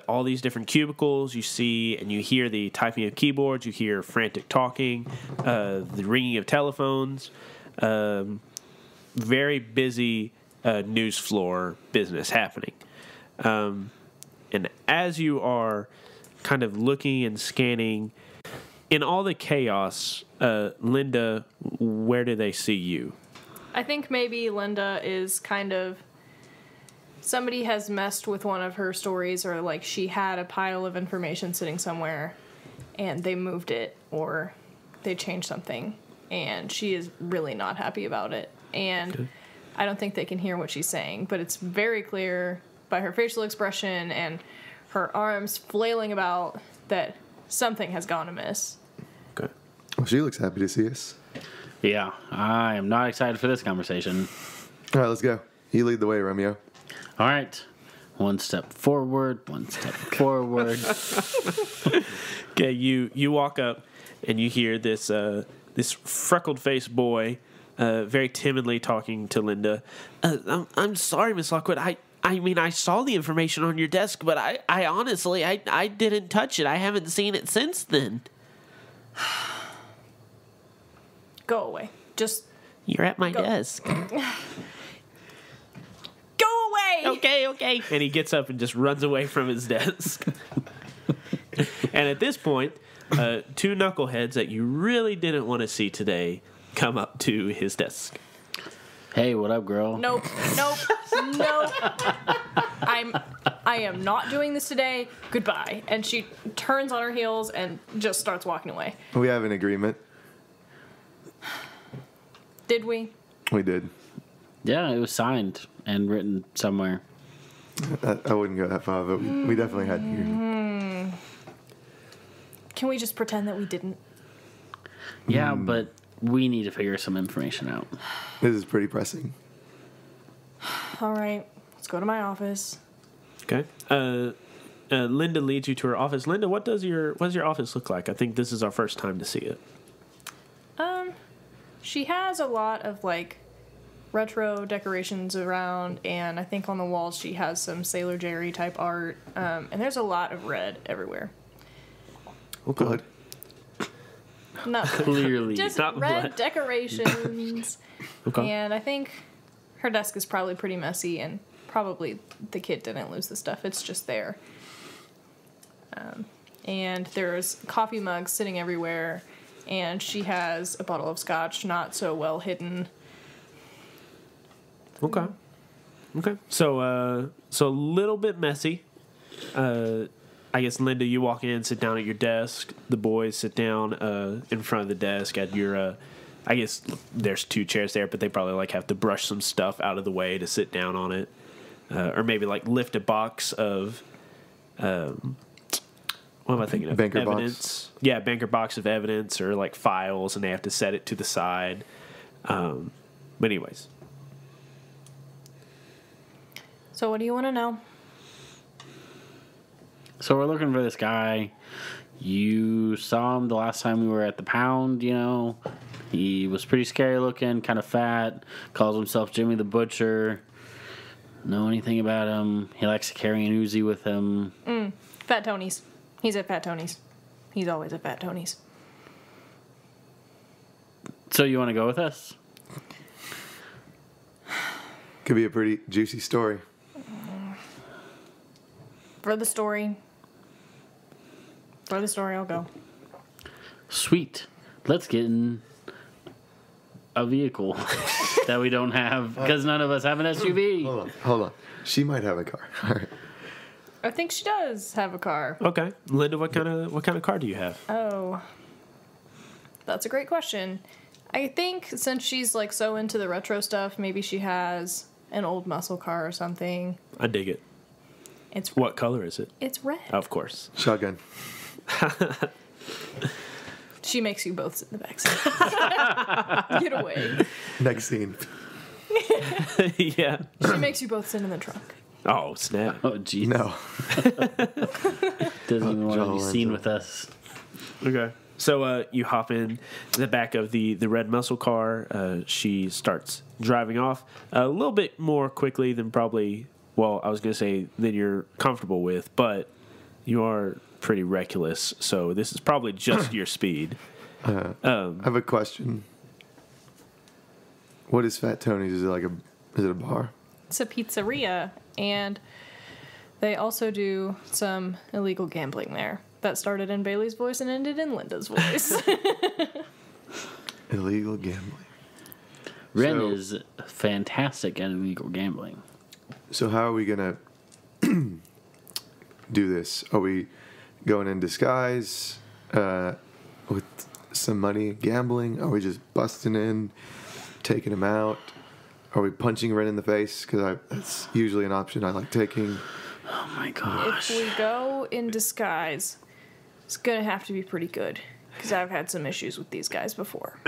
Speaker 1: all these different cubicles. You see and you hear the typing of keyboards. You hear frantic talking, the ringing of telephones. Very busy news floor business happening. And as you are kind of looking and scanning, in all the chaos, Linda, where do they see you?
Speaker 3: I think maybe Linda is kind of... Somebody has messed with one of her stories, or like she had a pile of information sitting somewhere and they moved it or they changed something, and she is really not happy about it. And okay. I don't think they can hear what she's saying, but it's very clear by her facial expression and her arms flailing about that something has gone amiss.
Speaker 2: Okay. Well, she looks happy to see us.
Speaker 6: Yeah, I am not excited for this conversation.
Speaker 2: All right, let's go. You lead the way, Romeo.
Speaker 6: All right. One step forward, one step forward.
Speaker 1: Okay, you walk up and you hear this this freckled-faced boy very timidly talking to Linda. I'm sorry, Miss Lockwood. I mean, I saw the information on your desk, but I honestly, I didn't touch it. I haven't seen it since then.
Speaker 3: Go away. Just...
Speaker 1: You're at my desk.
Speaker 3: Go away!
Speaker 1: Okay. And he gets up and just runs away from his desk. And at this point, two knuckleheads that you really didn't want to see today come up to his desk.
Speaker 6: Hey, what up, girl?
Speaker 3: Nope. I am not doing this today. Goodbye. And she turns on her heels and just starts walking away.
Speaker 2: We have an agreement.
Speaker 3: Did we?
Speaker 2: We did.
Speaker 6: Yeah, it was signed and written somewhere.
Speaker 2: I wouldn't go that far, but we definitely had an agreement.
Speaker 3: Can we just pretend that we didn't?
Speaker 6: Yeah, but we need to figure some information out.
Speaker 2: This is pretty pressing.
Speaker 3: All right, let's go to my office.
Speaker 1: Okay. Linda leads you to her office. Linda, what does your office look like? I think this is our first time to see it.
Speaker 3: She has a lot of like retro decorations around, and I think on the walls she has some Sailor Jerry type art. And there's a lot of red everywhere.
Speaker 1: Okay.
Speaker 2: Blood.
Speaker 3: Not
Speaker 6: Clearly.
Speaker 3: just
Speaker 1: not
Speaker 3: red
Speaker 1: blood.
Speaker 3: Decorations.
Speaker 1: Okay.
Speaker 3: And I think her desk is probably pretty messy, and probably the kid didn't lose the stuff. It's just there. And there's coffee mugs sitting everywhere, and she has a bottle of scotch not so well hidden.
Speaker 1: Okay. So a little bit messy. I guess, Linda, you walk in, sit down at your desk. The boys sit down in front of the desk at your... I guess there's two chairs there, but they probably like have to brush some stuff out of the way to sit down on it. Or maybe like lift a box of... what am I thinking of?
Speaker 2: Banker
Speaker 1: evidence. Box. Yeah, banker box of evidence or like files, and they have to set it to the side. But anyways.
Speaker 3: So what do you want to know?
Speaker 6: So we're looking for this guy. You saw him the last time we were at the Pound, you know. He was pretty scary looking, kind of fat. Calls himself Jimmy the Butcher. Know anything about him? He likes to carry an Uzi with him.
Speaker 3: Fat Tony's. He's at Fat Tony's. He's always at Fat Tony's.
Speaker 6: So you want to go with us?
Speaker 2: Could be a pretty juicy story.
Speaker 3: For the story, I'll go.
Speaker 6: Sweet. Let's get in a vehicle that we don't have because none of us have an SUV.
Speaker 2: Hold on. She might have a car. All right.
Speaker 3: I think she does have a car.
Speaker 1: Okay. Linda, what kind of car do you have?
Speaker 3: Oh, that's a great question. I think since she's like so into the retro stuff, maybe she has an old muscle car or something.
Speaker 1: I dig it.
Speaker 3: It's red.
Speaker 1: What color is it?
Speaker 3: It's red.
Speaker 1: Of course.
Speaker 2: Shotgun.
Speaker 3: She makes you both sit in the back seat. Get away.
Speaker 2: Next scene.
Speaker 1: Yeah.
Speaker 3: She makes you both sit in the trunk.
Speaker 1: Oh, snap.
Speaker 6: Oh, jeez.
Speaker 2: No.
Speaker 6: Doesn't even want to be
Speaker 2: John
Speaker 6: seen
Speaker 2: Lennon.
Speaker 6: with us.
Speaker 1: Okay. So you hop in the back of the red muscle car. She starts driving off a little bit more quickly than probably, well, I was going to say than you're comfortable with, but you are pretty reckless, so this is probably just your speed.
Speaker 2: I have a question. What is Fat Tony's? Is it a bar?
Speaker 3: It's a pizzeria, and they also do some illegal gambling there. That started in Bailey's voice and ended in Linda's voice.
Speaker 2: Illegal gambling.
Speaker 6: Ren
Speaker 2: So-
Speaker 6: is fantastic at illegal gambling.
Speaker 2: So how are we gonna do this? Are we going in disguise with some money gambling? Are we just busting in, taking him out? Are we punching Ren in the face? Because that's usually an option I like taking.
Speaker 6: Oh my
Speaker 3: If
Speaker 6: gosh.
Speaker 3: we go in disguise, it's gonna have to be pretty good. Because I've had some issues with these guys before.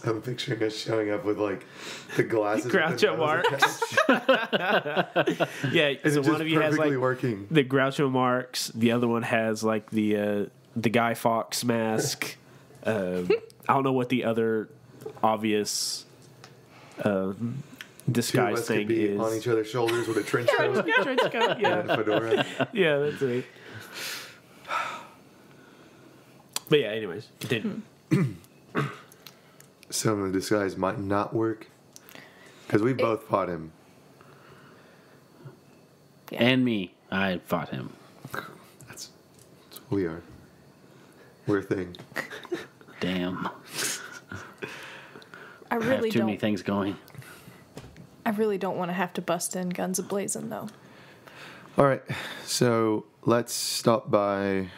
Speaker 2: I'm picturing us showing up with like the glasses.
Speaker 1: Groucho Marx. Yeah,
Speaker 2: And
Speaker 1: so
Speaker 2: it's
Speaker 1: one of you has
Speaker 2: perfectly
Speaker 1: like
Speaker 2: working.
Speaker 1: the Groucho Marx, the other one has like the Guy Fawkes mask. I don't know what the other obvious
Speaker 2: Two
Speaker 1: disguise
Speaker 2: of us could
Speaker 1: thing
Speaker 2: be
Speaker 1: is.
Speaker 2: on each other's shoulders with a trench coat
Speaker 1: Trench coat, yeah.
Speaker 2: and a fedora.
Speaker 1: Yeah, that's it. But yeah, anyways, continue.
Speaker 2: Some of the disguise might not work because we both fought him.
Speaker 6: And me. I fought him.
Speaker 2: That's what we are. We're a thing.
Speaker 6: Damn.
Speaker 3: I
Speaker 6: I have
Speaker 3: really
Speaker 6: too many
Speaker 3: don't.
Speaker 6: things going.
Speaker 3: I really don't want to have to bust in guns a-blazing, though.
Speaker 2: All right, so let's stop by.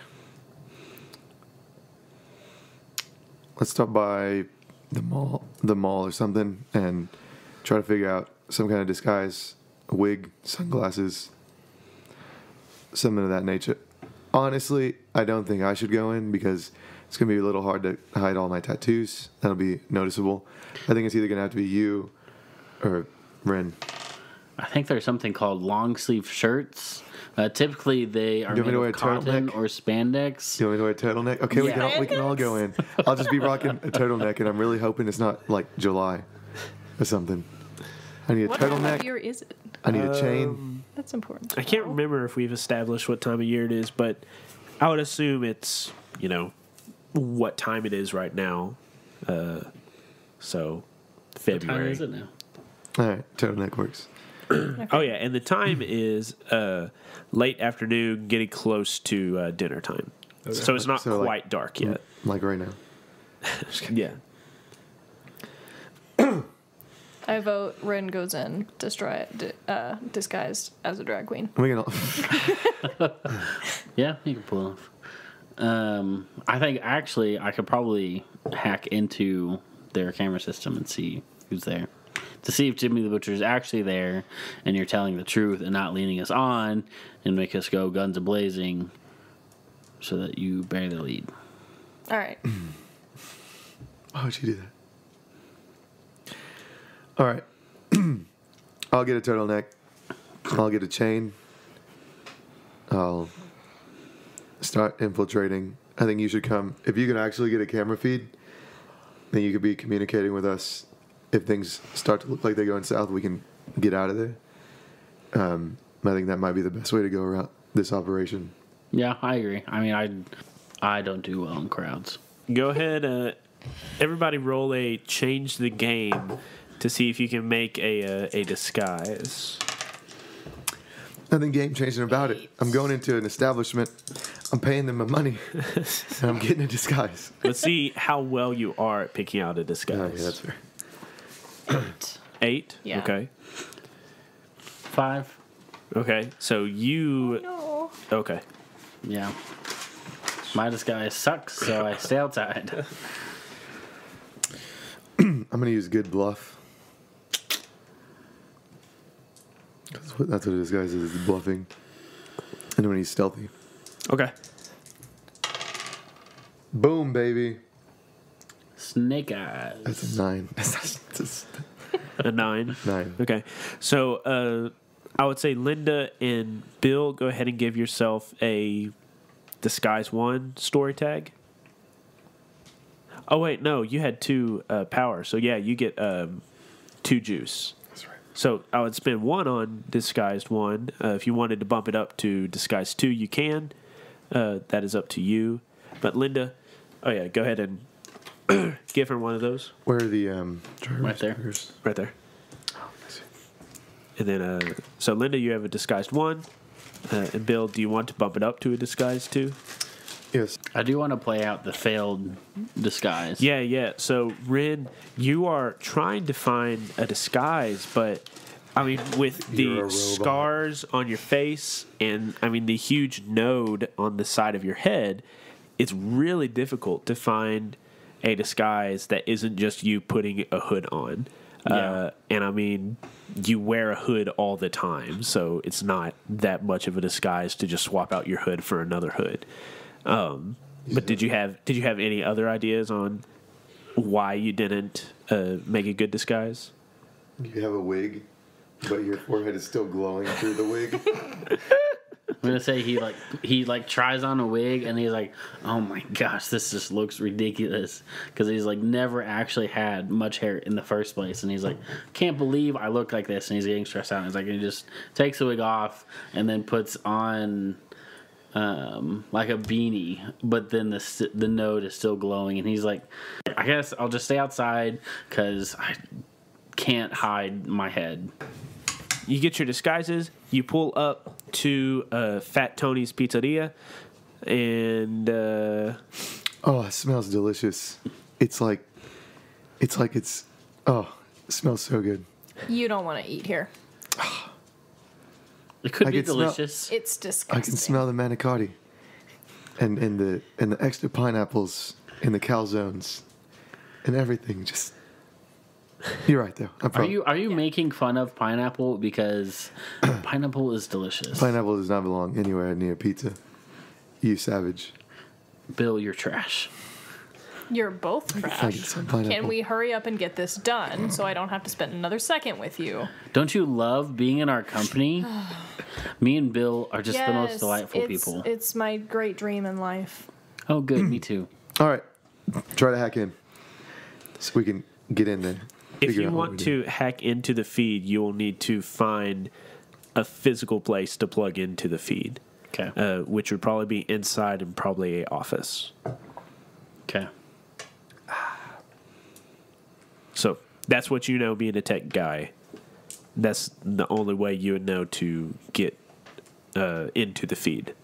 Speaker 2: Let's stop by the mall or something, and try to figure out some kind of disguise, a wig, sunglasses, something of that nature. Honestly, I don't think I should go in because it's gonna be a little hard to hide all my tattoos. That'll be noticeable. I think it's either gonna have to be you or Ren.
Speaker 6: I think there's something called long sleeve shirts. Typically, they are
Speaker 2: You want me
Speaker 6: made
Speaker 2: to wear
Speaker 6: of
Speaker 2: a
Speaker 6: cotton
Speaker 2: turtleneck?
Speaker 6: or spandex.
Speaker 2: You want me to wear a turtleneck? Okay,
Speaker 6: Yeah.
Speaker 2: we can all go in. I'll just be rocking a turtleneck, and I'm really hoping it's not like July or something. I need a
Speaker 3: What time of
Speaker 2: turtleneck.
Speaker 3: year is it?
Speaker 2: I need a chain.
Speaker 3: That's important.
Speaker 1: I can't remember if we've established what time of year it is, but I would assume it's, what time it is right now. So,
Speaker 6: What
Speaker 1: February.
Speaker 6: time is it now?
Speaker 2: All right, turtleneck works.
Speaker 1: Oh, yeah, and the time is late afternoon, getting close to dinner time. So it's not
Speaker 2: So, like,
Speaker 1: quite dark yet.
Speaker 2: Like right now.
Speaker 1: Yeah.
Speaker 3: I vote Ren goes in disguised as a drag queen.
Speaker 2: We can all.
Speaker 6: Yeah, you can pull it off. I think actually I could probably hack into their camera system and see who's there. To see if Jimmy the Butcher is actually there and you're telling the truth and not leading us on and make us go guns a-blazing so that you bear the lead.
Speaker 3: All right.
Speaker 2: Why would you do that? All right. I'll get a turtleneck. I'll get a chain. I'll start infiltrating. I think you should come. If you can actually get a camera feed, then you could be communicating with us. If things start to look like they're going south, we can get out of there. I think that might be the best way to go around this operation.
Speaker 6: Yeah, I agree. I mean, I don't do well in crowds.
Speaker 1: Go ahead. Everybody roll a change the game to see if you can make a disguise.
Speaker 2: Nothing game changing about it. I'm going into an establishment. I'm paying them my money, and I'm getting a disguise.
Speaker 1: Let's see how well you are at picking out a disguise.
Speaker 2: Oh, yeah, that's fair.
Speaker 1: 8?
Speaker 3: Yeah.
Speaker 1: Okay.
Speaker 6: 5?
Speaker 1: Okay. So you...
Speaker 3: No.
Speaker 1: Okay.
Speaker 6: Yeah. My disguise sucks, so I stay outside.
Speaker 2: I'm going to use good bluff. That's what a disguise is bluffing. And when he's stealthy.
Speaker 1: Okay.
Speaker 2: Boom, baby.
Speaker 6: Snake eyes.
Speaker 2: That's a 9.
Speaker 1: A 9.
Speaker 2: 9.
Speaker 1: Okay. So I would say Linda and Bill, go ahead and give yourself a disguise 1 story tag. Oh, wait, no, you had 2 power. So, yeah, you get 2 juice.
Speaker 2: That's right.
Speaker 1: So I would spend 1 on disguised 1. If you wanted to bump it up to disguised 2, you can. That is up to you. But Linda, oh, yeah, go ahead and give her one of those.
Speaker 2: Where are the
Speaker 6: Right there.
Speaker 2: triggers?
Speaker 1: Right there. And then, so Linda, you have a disguised 1. And Bill, do you want to bump it up to a disguised 2?
Speaker 2: Yes.
Speaker 6: I do want to play out the failed disguise.
Speaker 1: Yeah. So, Rin, you are trying to find a disguise, but, I mean, with
Speaker 2: You're a
Speaker 1: the
Speaker 2: robot.
Speaker 1: scars on your face and, I mean, the huge node on the side of your head, it's really difficult to find a disguise that isn't just you putting a hood on.
Speaker 6: Yeah.
Speaker 1: And, I mean, you wear a hood all the time, so it's not that much of a disguise to just swap out your hood for another hood. But did you have any other ideas on why you didn't make a good disguise?
Speaker 2: You have a wig, but your forehead is still glowing through the wig.
Speaker 6: I'm gonna say he tries on a wig and he's like, oh my gosh, this just looks ridiculous, because he's like never actually had much hair in the first place, and he's like, can't believe I look like this, and he's getting stressed out. And he's like, he just takes the wig off and then puts on like a beanie, but then the node is still glowing, and he's like, I guess I'll just stay outside because I can't hide my head.
Speaker 1: You get your disguises. You pull up to Fat Tony's Pizzeria, and
Speaker 2: Oh, it smells delicious. It smells so good.
Speaker 7: You don't want to eat here.
Speaker 6: It could
Speaker 2: I
Speaker 6: be
Speaker 2: can smell-
Speaker 6: delicious.
Speaker 7: It's disgusting.
Speaker 2: I can smell the manicotti, and the extra pineapples in the calzones, and everything. Just you're right though.
Speaker 6: Are you making fun of pineapple, because pineapple is delicious?
Speaker 2: Pineapple does not belong anywhere near pizza. You savage.
Speaker 6: Bill, you're trash.
Speaker 7: You're both
Speaker 2: I get
Speaker 7: trash.
Speaker 2: some pineapple.
Speaker 7: Can we hurry up and get this done so I don't have to spend another second with you?
Speaker 6: Don't you love being in our company? Me and Bill are just the most delightful people.
Speaker 7: It's my great dream in life.
Speaker 6: Oh, good. Me too.
Speaker 2: All right, try to hack in, so we can get in there.
Speaker 1: if
Speaker 2: Figure
Speaker 1: you
Speaker 2: out what
Speaker 1: want
Speaker 2: we
Speaker 1: to hack into the feed, you will need to find a physical place to plug into the feed,
Speaker 6: Okay.
Speaker 1: which would probably be inside and probably a office.
Speaker 6: Okay.
Speaker 1: So that's what you know, being a tech guy. That's the only way you would know to get into the feed.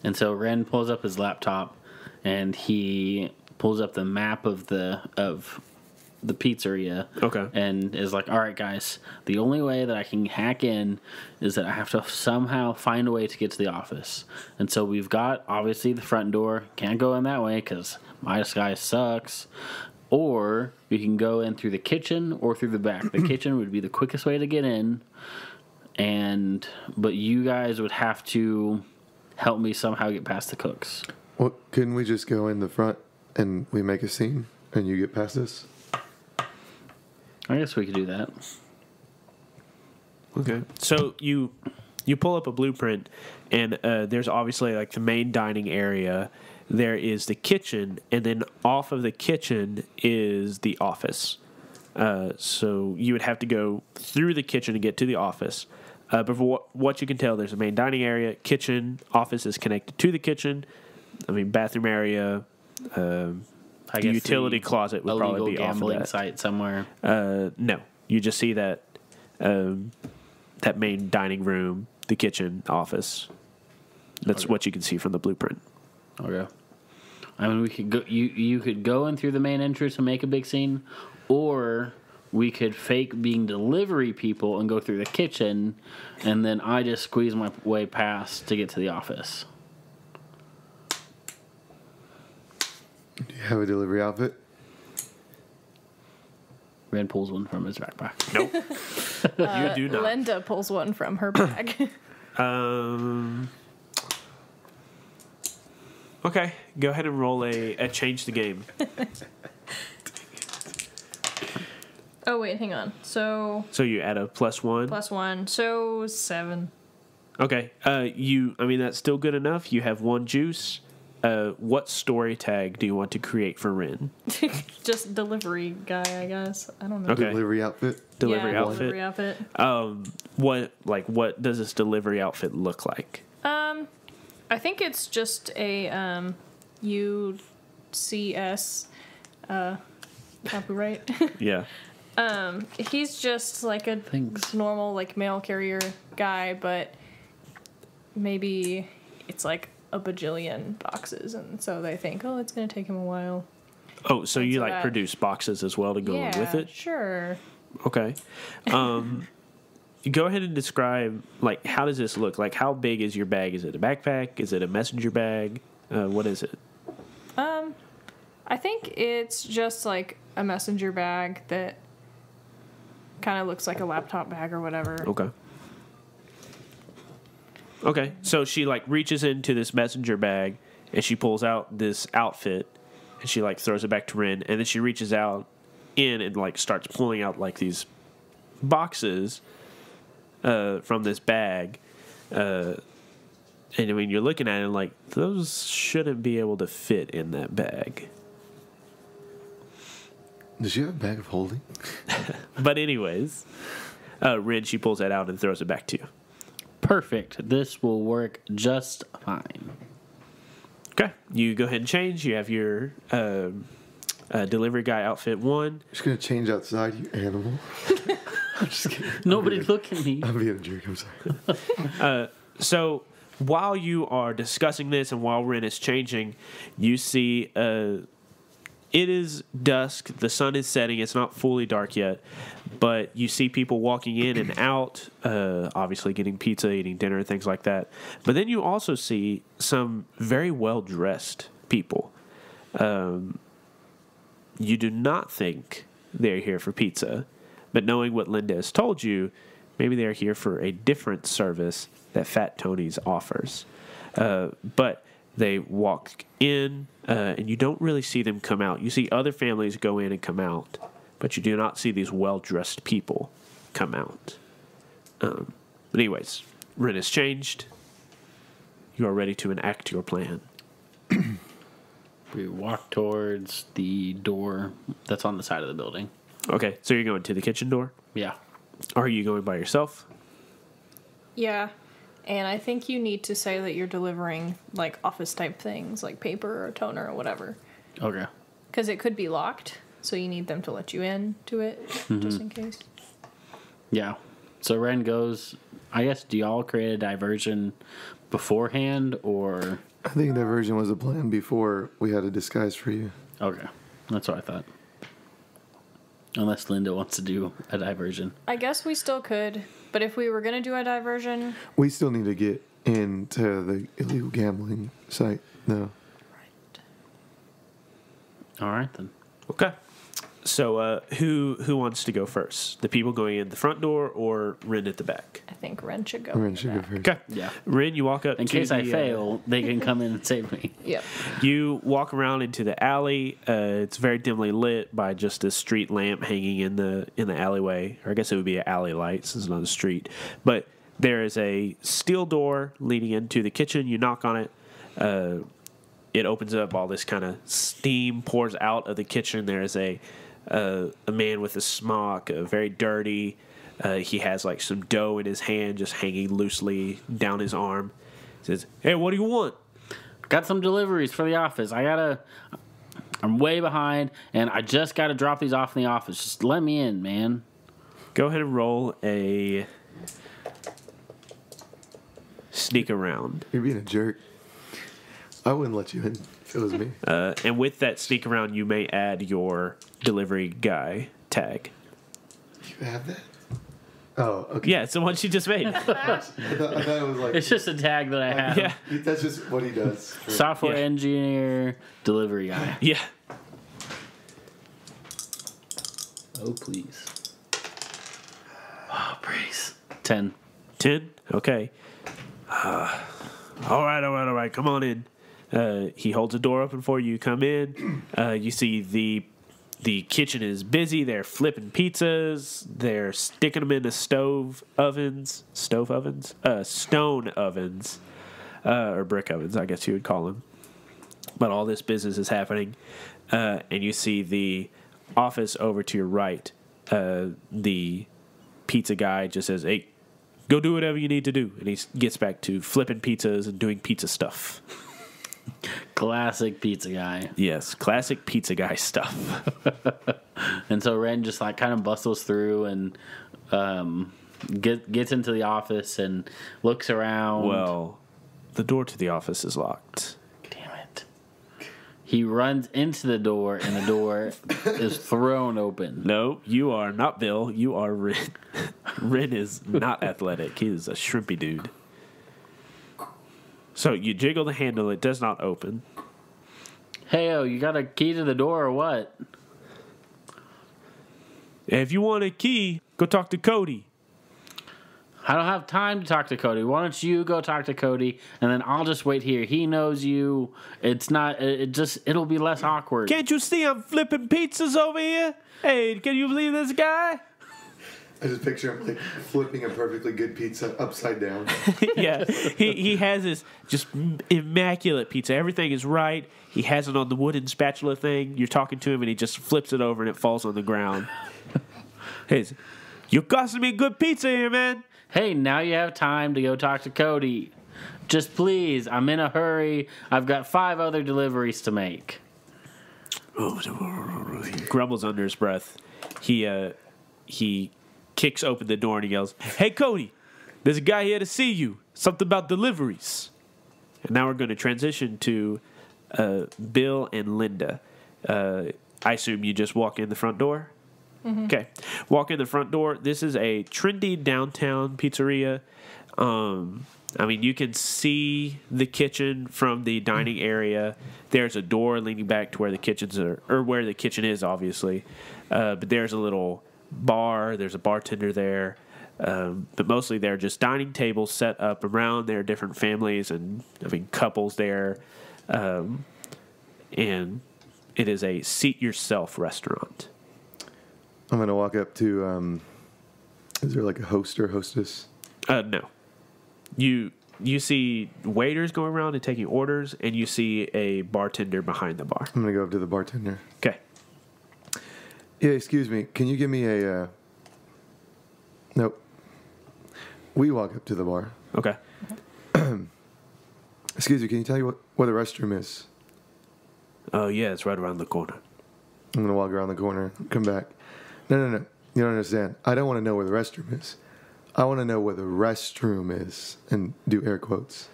Speaker 6: And so Ren pulls up his laptop and he pulls up the map of the pizzeria.
Speaker 1: Okay.
Speaker 6: And is like, all right, guys, the only way that I can hack in is that I have to somehow find a way to get to the office. And so we've got, obviously, the front door. Can't go in that way because my disguise sucks. Or we can go in through the kitchen or through the back. The kitchen would be the quickest way to get in. But you guys would have to help me somehow get past the cooks.
Speaker 2: Well, couldn't we just go in the front and we make a scene and you get past us?
Speaker 6: I guess we could do that.
Speaker 1: Okay. So you pull up a blueprint, and there's obviously like the main dining area. There is the kitchen, and then off of the kitchen is the office. So you would have to go through the kitchen to get to the office. But for what you can tell, there's a main dining area, kitchen, office is connected to the kitchen. I mean, bathroom area,
Speaker 6: I
Speaker 1: the
Speaker 6: guess
Speaker 1: utility closet would
Speaker 6: illegal
Speaker 1: probably be off of
Speaker 6: gambling
Speaker 1: that.
Speaker 6: site somewhere.
Speaker 1: No, you just see that that main dining room, the kitchen, office. That's what you can see from the blueprint.
Speaker 6: Okay. I mean, we could go. You could go in through the main entrance and make a big scene, or we could fake being delivery people and go through the kitchen, and then I just squeeze my way past to get to the office.
Speaker 2: Do you have a delivery outfit?
Speaker 6: Ren pulls one from his backpack.
Speaker 1: Nope. You do not.
Speaker 7: Linda pulls one from her bag.
Speaker 1: Okay, go ahead and roll a change the game.
Speaker 7: Oh, wait, hang on. So,
Speaker 1: So you add a +1.
Speaker 7: +1. So, 7.
Speaker 1: Okay. That's still good enough. You have 1 juice. What story tag do you want to create for Rin?
Speaker 7: Just delivery guy, I guess. I don't know.
Speaker 1: Okay.
Speaker 2: Delivery outfit.
Speaker 1: Delivery
Speaker 7: Yeah,
Speaker 1: outfit.
Speaker 7: delivery outfit.
Speaker 1: What does this delivery outfit look like?
Speaker 7: I think it's just a UCS copyright.
Speaker 1: Yeah.
Speaker 7: He's just like a
Speaker 6: Thanks.
Speaker 7: normal like mail carrier guy, but maybe it's like a bajillion boxes, and so they think, oh, it's gonna take him a while.
Speaker 1: Oh, so you
Speaker 7: so
Speaker 1: like
Speaker 7: that-
Speaker 1: produce boxes as well to go in with it?
Speaker 7: Sure.
Speaker 1: Okay. You go ahead and describe, like, how does this look? Like, how big is your bag? Is it a backpack? Is it a messenger bag? What is it?
Speaker 7: I think it's just like a messenger bag that kind of looks like a laptop bag or whatever.
Speaker 1: Okay. Okay, so she, like, reaches into this messenger bag, and she pulls out this outfit, and she, like, throws it back to Rin, and then she reaches out in and, like, starts pulling out, like, these boxes from this bag. And I mean, you're looking at it like, those shouldn't be able to fit in that bag.
Speaker 2: Does she have a bag of holding?
Speaker 1: But anyways, Rin, she pulls that out and throws it back to you.
Speaker 6: Perfect. This will work just fine.
Speaker 1: Okay, you go ahead and change. You have your delivery guy outfit 1.
Speaker 2: Just gonna change outside, you animal. I'm just kidding.
Speaker 6: Nobody look at me.
Speaker 2: I'm being a jerk. I'm sorry.
Speaker 1: So while you are discussing this and while Rin is changing, you see it is dusk. The sun is setting. It's not fully dark yet, but you see people walking in and out, obviously getting pizza, eating dinner, things like that. But then you also see some very well-dressed people. You do not think they're here for pizza, but knowing what Linda has told you, maybe they're here for a different service that Fat Tony's offers. But they walk in, and you don't really see them come out. You see other families go in and come out, but you do not see these well-dressed people come out. But anyways, Rin has changed. You are ready to enact your plan.
Speaker 6: We walk towards the door that's on the side of the building.
Speaker 1: Okay, so you're going to the kitchen door?
Speaker 6: Yeah.
Speaker 1: Are you going by yourself?
Speaker 7: Yeah. And I think you need to say that you're delivering like office type things like paper or toner or whatever.
Speaker 6: Okay.
Speaker 7: Because it could be locked, so you need them to let you in to it just in case.
Speaker 6: Yeah. So Ren goes, I guess, do y'all create a diversion beforehand or?
Speaker 2: I think diversion was a plan before we had a disguise for you.
Speaker 6: Okay. That's what I thought. Unless Linda wants to do a diversion.
Speaker 7: I guess we still could, but if we were going to do a diversion,
Speaker 2: We still need to get into the illegal gambling site. No.
Speaker 6: All right, then.
Speaker 1: Okay. So who wants to go first? The people going in the front door or Rin at the back?
Speaker 7: I think Ren should go.
Speaker 2: Ren
Speaker 7: with
Speaker 2: should go
Speaker 7: that.
Speaker 2: first.
Speaker 1: Okay.
Speaker 6: Yeah.
Speaker 1: Rin, you walk up
Speaker 6: In
Speaker 1: to
Speaker 6: case I
Speaker 1: the,
Speaker 6: fail, they can come in and save me.
Speaker 7: Yep.
Speaker 1: You walk around into the alley. It's very dimly lit by just a street lamp hanging in the alleyway. Or I guess it would be an alley light since it's not a street. But there is a steel door leading into the kitchen. You knock on it. It opens up. All this kind of steam pours out of the kitchen. There is a man with a smock, very dirty. He has like some dough in his hand, just hanging loosely down his arm. Says, "Hey, what do you want?"
Speaker 6: Got some deliveries for the office. I'm way behind, and I just got to drop these off in the office. Just let me in, man.
Speaker 1: Go ahead and roll a sneak around.
Speaker 2: You're being a jerk. I wouldn't let you in if it was me.
Speaker 1: And with that sneak around, you may add your delivery guy tag.
Speaker 2: You have that? Oh, okay.
Speaker 1: Yeah, it's the one she just made.
Speaker 2: I thought it was like...
Speaker 6: It's just a tag that I have.
Speaker 1: Yeah,
Speaker 2: That's just what he does.
Speaker 6: Software
Speaker 1: Yeah.
Speaker 6: engineer, delivery guy.
Speaker 1: yeah.
Speaker 6: Oh, please. Oh, praise. 10.
Speaker 1: 10? Okay. All right. Come on in. He holds the door open for you. Come in. You see the kitchen is busy. They're flipping pizzas. They're sticking them into stone ovens, or brick ovens, I guess you would call them. But all this business is happening. And you see the office over to your right. The pizza guy just says, "Hey, go do whatever you need to do." And he gets back to flipping pizzas and doing pizza stuff.
Speaker 6: Classic pizza guy.
Speaker 1: Yes, classic pizza guy stuff.
Speaker 6: And so Ren just like kind of bustles through and gets into the office and looks around.
Speaker 1: Well, the door to the office is locked.
Speaker 6: Damn it. He runs into the door and the door is thrown open.
Speaker 1: No, you are not Bill. You are Ren. Ren is not athletic. He is a shrimpy dude. So you jiggle the handle. It does not open.
Speaker 6: Hey, you got a key to the door or what?
Speaker 1: If you want a key, go talk to Cody.
Speaker 6: I don't have time to talk to Cody. Why don't you go talk to Cody and then I'll just wait here. He knows you. It'll be less awkward.
Speaker 1: Can't you see I'm flipping pizzas over here? Hey, can you believe this guy?
Speaker 2: I just picture him like flipping a perfectly good pizza upside down.
Speaker 1: Yeah, he has this just immaculate pizza. Everything is right. He has it on the wooden spatula thing. You're talking to him and he just flips it over and it falls on the ground. Hey, you're costing me good pizza here, man.
Speaker 6: Hey, now you have time to go talk to Cody. Just please, I'm in a hurry. I've got 5 other deliveries to make.
Speaker 1: He grumbles under his breath. He kicks open the door and he yells, "Hey, Cody, there's a guy here to see you. Something about deliveries." And now we're going to transition to Bill and Linda. I assume you just walk in the front door? Mm-hmm. Okay. Walk in the front door. This is a trendy downtown pizzeria. I mean, you can see the kitchen from the dining area. There's a door leading back to where the kitchens are, or where the kitchen is, obviously. But there's a little bar. There's a bartender there. But mostly they're just dining tables set up around. There are different families and, couples there. And it is a seat-yourself restaurant.
Speaker 2: I'm going to walk up to, is there like a host or hostess?
Speaker 1: No. You see waiters going around and taking orders, and you see a bartender behind the bar.
Speaker 2: I'm going to go up to the bartender.
Speaker 1: Okay.
Speaker 2: Yeah, excuse me. Can you give me a... Nope. We walk up to the bar.
Speaker 1: Okay.
Speaker 2: Excuse me, can you tell you where the restroom is?
Speaker 1: Oh, yeah, it's right around the corner.
Speaker 2: I'm going to walk around the corner, come back. No. You don't understand. I don't want to know where the restroom is. I want to know where the restroom is. And do air quotes.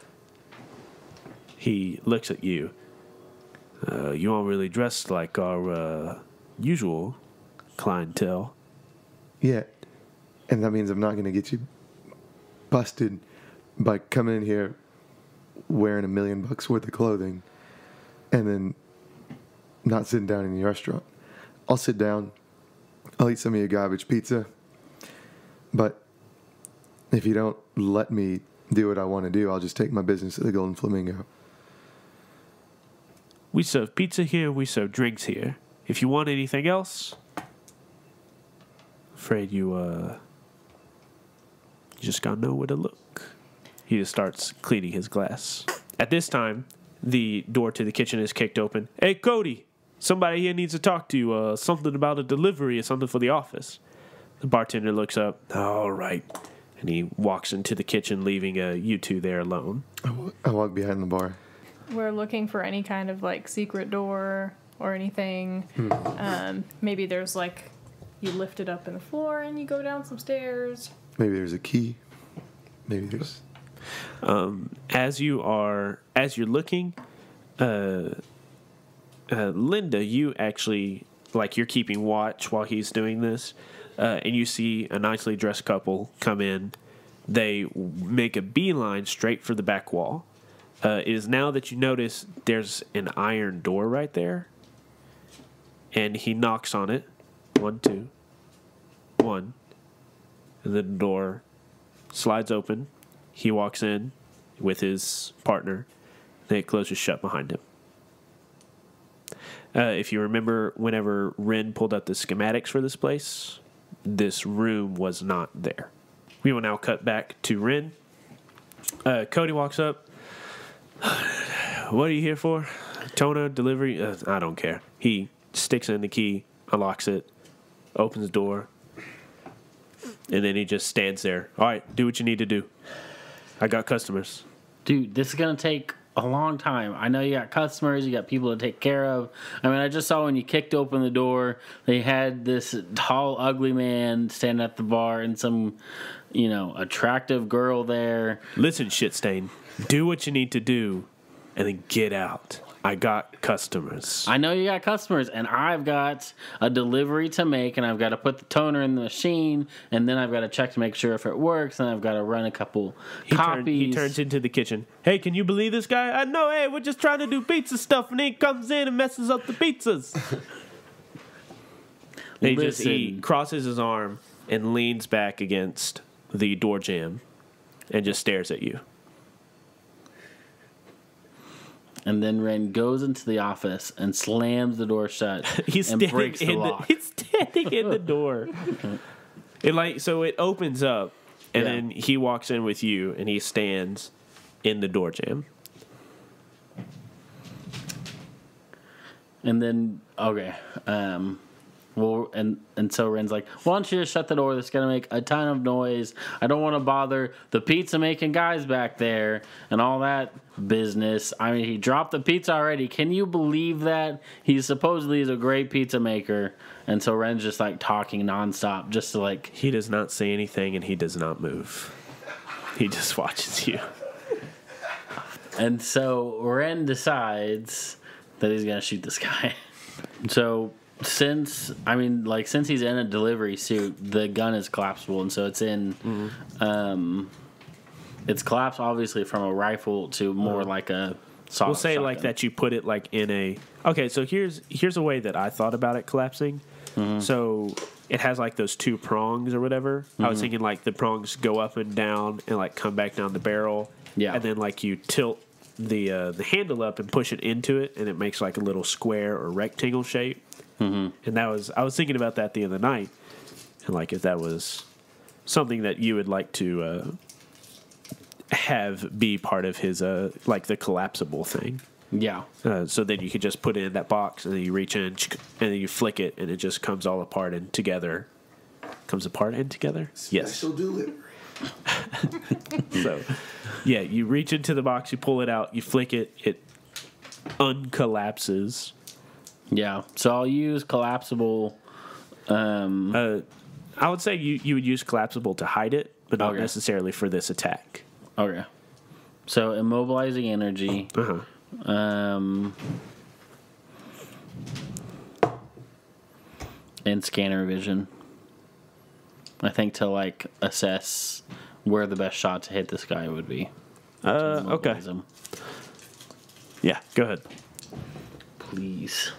Speaker 1: He looks at you. You aren't really dressed like our usual clientele.
Speaker 2: Yeah. And that means I'm not going to get you busted by coming in here wearing $1 million worth of clothing and then not sitting down in your restaurant. I'll sit down. I'll eat some of your garbage pizza. But if you don't let me do what I want to do, I'll just take my business to the Golden Flamingo.
Speaker 1: We serve pizza here. We serve drinks here. If you want anything else, afraid you just gotta know where to look. He just starts cleaning his glass. At this time, the door to the kitchen is kicked open. "Hey, Cody, somebody here needs to talk to you. Something about a delivery or something for the office." The bartender looks up. "All right." And he walks into the kitchen, leaving you two there alone.
Speaker 2: I walk behind the bar.
Speaker 7: We're looking for any kind of like secret door or anything. Maybe there's like you lift it up in the floor and you go down some stairs.
Speaker 2: Maybe there's a key. Maybe there's...
Speaker 1: As you're looking, Linda, you actually, like, you're keeping watch while he's doing this, and you see a nicely dressed couple come in. They make a beeline straight for the back wall. It is now that you notice there's an iron door right there, and he knocks on it. 1, 2, one. And then the door slides open. He walks in with his partner. Then it closes shut behind him. If you remember, whenever Ren pulled up the schematics for this place, this room was not there. We will now cut back to Ren. Cody walks up. What are you here for? Toner, delivery? I don't care. He sticks in the key, unlocks it, opens the door, and then he just stands there. All right, do what you need to do. I got customers.
Speaker 6: Dude, this is going to take a long time. I know you got customers, you got people to take care of. I mean, I just saw when you kicked open the door, they had this tall, ugly man standing at the bar and some, attractive girl there.
Speaker 1: Listen, Shitstain, do what you need to do and then get out. I got customers.
Speaker 6: I know you got customers, and I've got a delivery to make, and I've got to put the toner in the machine, and then I've got to check to make sure if it works, and I've got to run a couple copies.
Speaker 1: He turns into the kitchen. Hey, can you believe this guy? I know, hey, we're just trying to do pizza stuff, and he comes in and messes up the pizzas. He crosses his arm and leans back against the door jamb and just stares at you.
Speaker 6: And then Ren goes into the office and slams the door shut and breaks the lock.
Speaker 1: He's standing in the door. So it opens up, and then he walks in with you, and he stands in the door jamb.
Speaker 6: And then, okay. So Ren's like, why don't you just shut the door? That's going to make a ton of noise. I don't want to bother the pizza-making guys back there and all that business. I mean, he dropped the pizza already. Can you believe that? He supposedly is a great pizza maker. And so Ren's just, talking nonstop just to,
Speaker 1: He does not say anything, and he does not move. He just watches you.
Speaker 6: And so Ren decides that he's going to shoot this guy. So... Since he's in a delivery suit, the gun is collapsible, and so it's in. It's collapsed obviously from a rifle to more like a.
Speaker 1: We'll say shotgun. That you put it in a. Okay, so here's a way that I thought about it collapsing. Mm-hmm. So it has those two prongs or whatever. Mm-hmm. I was thinking the prongs go up and down and come back down the barrel. Yeah, and then you tilt the handle up and push it into it, and it makes a little square or rectangle shape. Mm-hmm. And I was thinking about that the other night, and if that was something that you would like to have be part of his the collapsible thing.
Speaker 6: Yeah.
Speaker 1: So then you could just put it in that box, and then you reach in, and then you flick it, and it just comes all apart and together. Comes apart and together.
Speaker 2: Special delivery.
Speaker 1: So, yeah, you reach into the box, you pull it out, you flick it, it uncollapses.
Speaker 6: Yeah, so I'll use collapsible.
Speaker 1: I would say you would use collapsible to hide it, but not necessarily for this attack.
Speaker 6: Okay. So immobilizing energy. And scanner vision. I think to assess where the best shot to hit this guy would be.
Speaker 1: Okay.
Speaker 6: Him.
Speaker 1: Yeah, go ahead.
Speaker 6: Please.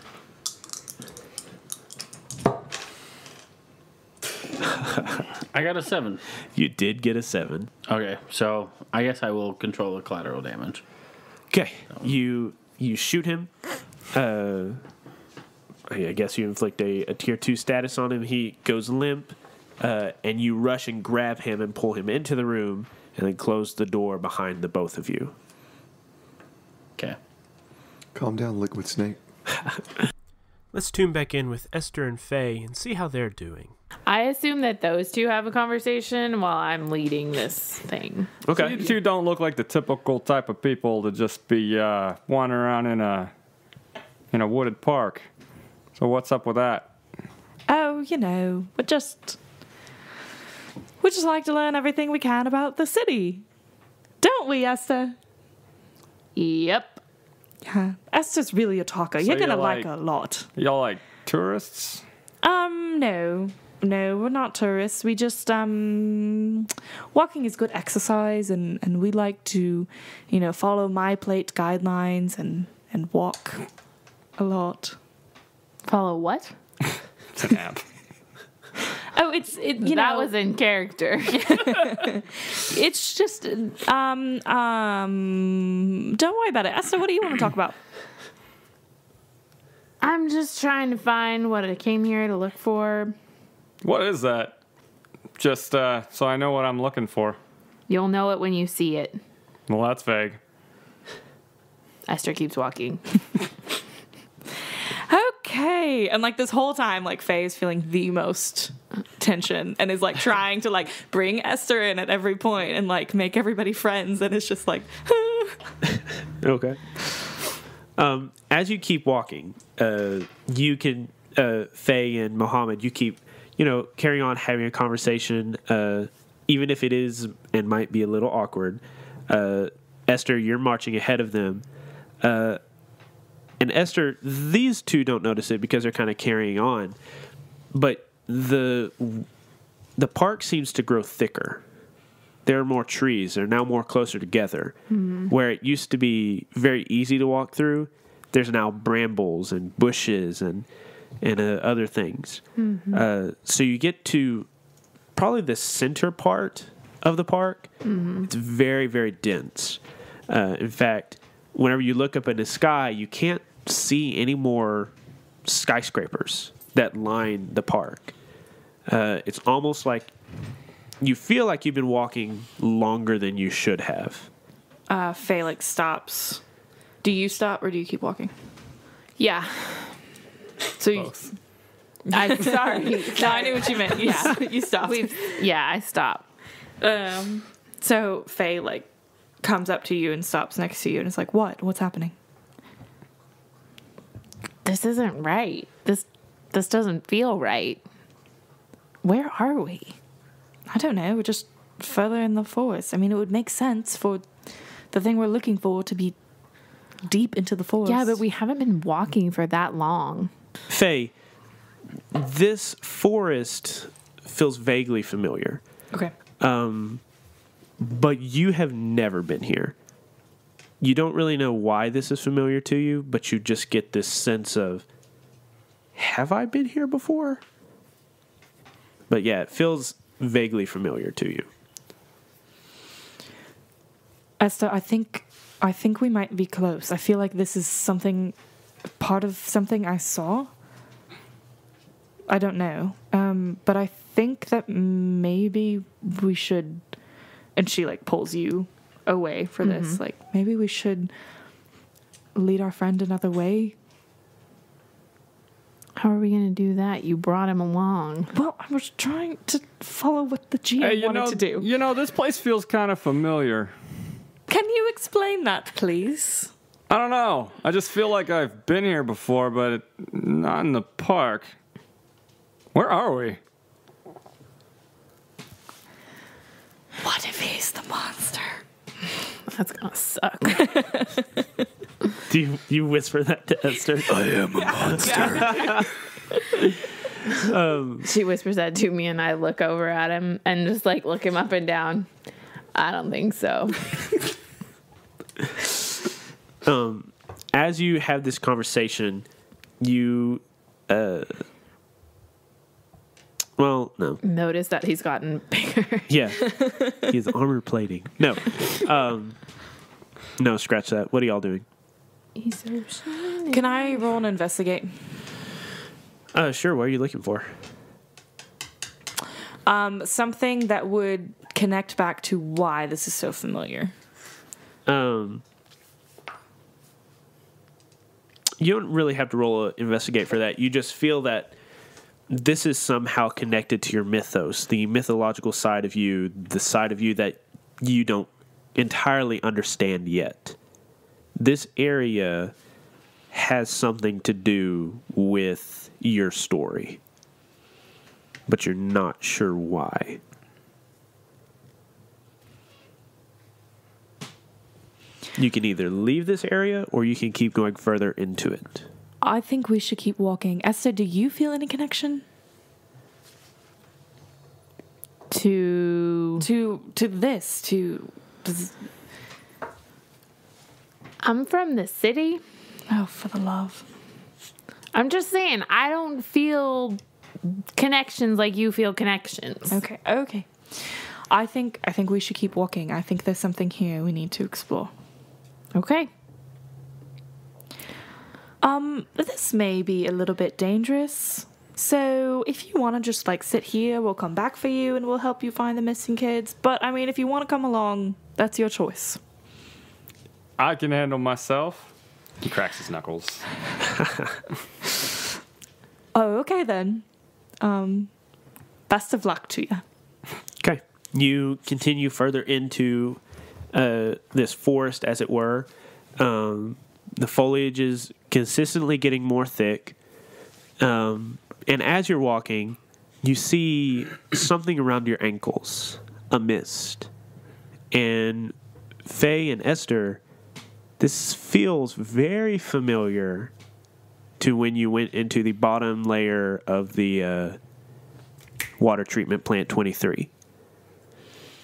Speaker 6: I got a 7.
Speaker 1: You did get a 7.
Speaker 6: Okay, so I guess I will control the collateral damage.
Speaker 1: Okay, you shoot him. I guess you inflict a tier 2 status on him. He goes limp, and you rush and grab him and pull him into the room, and then close the door behind the both of you.
Speaker 6: Okay.
Speaker 2: Calm down, Liquid Snake.
Speaker 1: Let's tune back in with Esther and Fae and see how they're doing.
Speaker 3: I assume that those two have a conversation while I'm leading this thing.
Speaker 5: Okay. So you two don't look like the typical type of people to just be wandering around in a wooded park. So what's up with that?
Speaker 4: Oh, we just like to learn everything we can about the city. Don't we, Esther?
Speaker 3: Yep.
Speaker 4: Yeah. Esther's really a talker. You're going to like her a lot.
Speaker 5: Y'all like tourists?
Speaker 4: No. No, we're not tourists. We just, walking is good exercise, and we like to, follow my plate guidelines and walk a lot.
Speaker 3: Follow what?
Speaker 5: It's an app.
Speaker 4: Oh,
Speaker 3: That was in character.
Speaker 4: It's just don't worry about it. Esther, what do you want to talk about?
Speaker 3: I'm just trying to find what I came here to look for.
Speaker 5: What is that? Just so I know what I'm looking for.
Speaker 3: You'll know it when you see it.
Speaker 5: Well, that's vague.
Speaker 3: Esther keeps walking.
Speaker 4: Okay. And like this whole time, like Faye is feeling the most tension and is like trying to like bring Esther in at every point and like make everybody friends. And it's just like,
Speaker 1: Okay. As you keep walking, you can, Faye and Mohammed, you keep, carrying on having a conversation, even if it is and might be a little awkward. Esther, you're marching ahead of them. And Esther, these two don't notice it because they're kind of carrying on. But the park seems to grow thicker. There are more trees. They're now more closer together. Mm-hmm. Where it used to be very easy to walk through, there's now brambles and bushes and other things. Mm-hmm. So you get to probably the center part of the park. Mm-hmm. It's very, very dense. In fact, whenever you look up in the sky, you can't see any more skyscrapers that line the park. It's almost like you feel like you've been walking longer than you should have.
Speaker 4: Faye stops. Do you stop or do you keep walking?
Speaker 3: Yeah.
Speaker 4: So
Speaker 5: Both.
Speaker 3: I'm sorry.
Speaker 4: No, I knew what you meant. You stopped.
Speaker 3: I stop.
Speaker 4: So Faye comes up to you and stops next to you and is like, what? What's happening?
Speaker 3: This isn't right. This doesn't feel right. Where are we?
Speaker 4: I don't know. We're just further in the forest. I mean, it would make sense for the thing we're looking for to be deep into the forest.
Speaker 3: Yeah, but we haven't been walking for that long.
Speaker 1: Faye, this forest feels vaguely familiar.
Speaker 4: Okay.
Speaker 1: But you have never been here. You don't really know why this is familiar to you, but you just get this sense of, have I been here before? But yeah, it feels vaguely familiar to you.
Speaker 4: Esther, I think we might be close. I feel like this is part of something I saw. I don't know. But I think that maybe we should, and she pulls you away for this. Maybe we should lead our friend another way.
Speaker 3: How are we going to do that? You brought him along.
Speaker 4: Well, I was trying to follow what the GM wanted to do.
Speaker 5: This place feels kind of familiar.
Speaker 4: Can you explain that, please?
Speaker 5: I don't know. I just feel like I've been here before, but not in the park. Where are we?
Speaker 4: What if he's the monster?
Speaker 3: That's going to suck.
Speaker 1: Do you whisper that to Esther? I am a monster.
Speaker 3: She whispers that to me, and I look over at him and just look him up and down. I don't think so.
Speaker 1: As you have this conversation, you, no.
Speaker 3: Notice that he's gotten bigger.
Speaker 1: Yeah. He's armor plating. No. No, scratch that. What are y'all doing?
Speaker 3: He's so shiny.
Speaker 4: Can I roll and investigate?
Speaker 1: Sure. What are you looking for?
Speaker 4: Something that would connect back to why this is so familiar.
Speaker 1: You don't really have to roll an investigate for that. You just feel that this is somehow connected to your mythos, the mythological side of you, the side of you that you don't entirely understand yet. This area has something to do with your story, but you're not sure why. You can either leave this area or you can keep going further into it.
Speaker 4: I think we should keep walking. Esther, do you feel any connection?
Speaker 3: To
Speaker 4: this.
Speaker 3: I'm from the city.
Speaker 4: Oh, for the love.
Speaker 3: I'm just saying, I don't feel connections like you feel connections.
Speaker 4: Okay. I think we should keep walking. I think there's something here we need to explore.
Speaker 3: Okay.
Speaker 4: This may be a little bit dangerous. So if you want to just like sit here, we'll come back for you and we'll help you find the missing kids. But I mean, if you want to come along, that's your choice.
Speaker 5: I can handle myself. He cracks his knuckles.
Speaker 4: Oh, okay then. Best of luck to you.
Speaker 1: Okay. You continue further into this forest, as it were. The foliage is consistently getting more thick. And as you're walking, you see something around your ankles, a mist. And Faye and Esther, this feels very familiar to when you went into the bottom layer of the water treatment plant 23.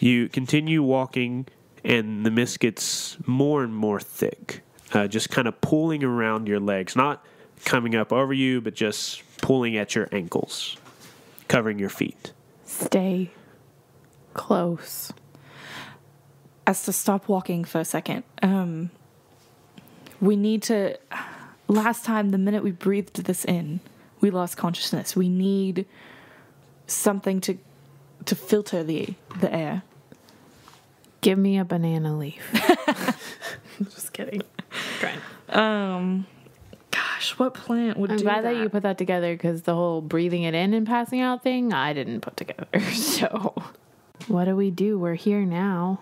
Speaker 1: You continue walking, and the mist gets more and more thick, just kind of pulling around your legs, not coming up over you, but just pulling at your ankles, covering your feet.
Speaker 3: Stay close.
Speaker 4: As to stop walking for a second, we need to... Last time, the minute we breathed this in, we lost consciousness. We need something to filter the air.
Speaker 3: Give me a banana leaf. Just kidding. Trying.
Speaker 4: Gosh, what plant would
Speaker 3: I'm
Speaker 4: do
Speaker 3: glad
Speaker 4: that?
Speaker 3: that you put that together, because the whole breathing it in and passing out thing, I didn't put together. So, what do we do? We're here now.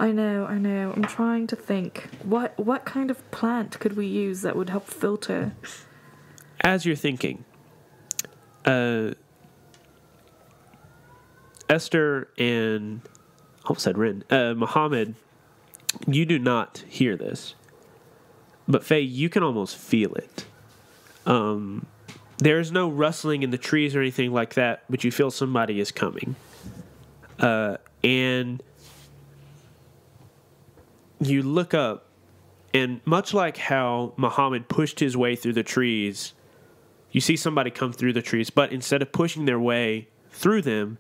Speaker 4: I know. I'm trying to think. What kind of plant could we use that would help filter?
Speaker 1: As you're thinking, Esther and almost said Rin, Muhammad, you do not hear this, but Faye, you can almost feel it. There's no rustling in the trees or anything like that, but you feel somebody is coming, and you look up, and much like how Muhammad pushed his way through the trees, you see somebody come through the trees, but instead of pushing their way through them,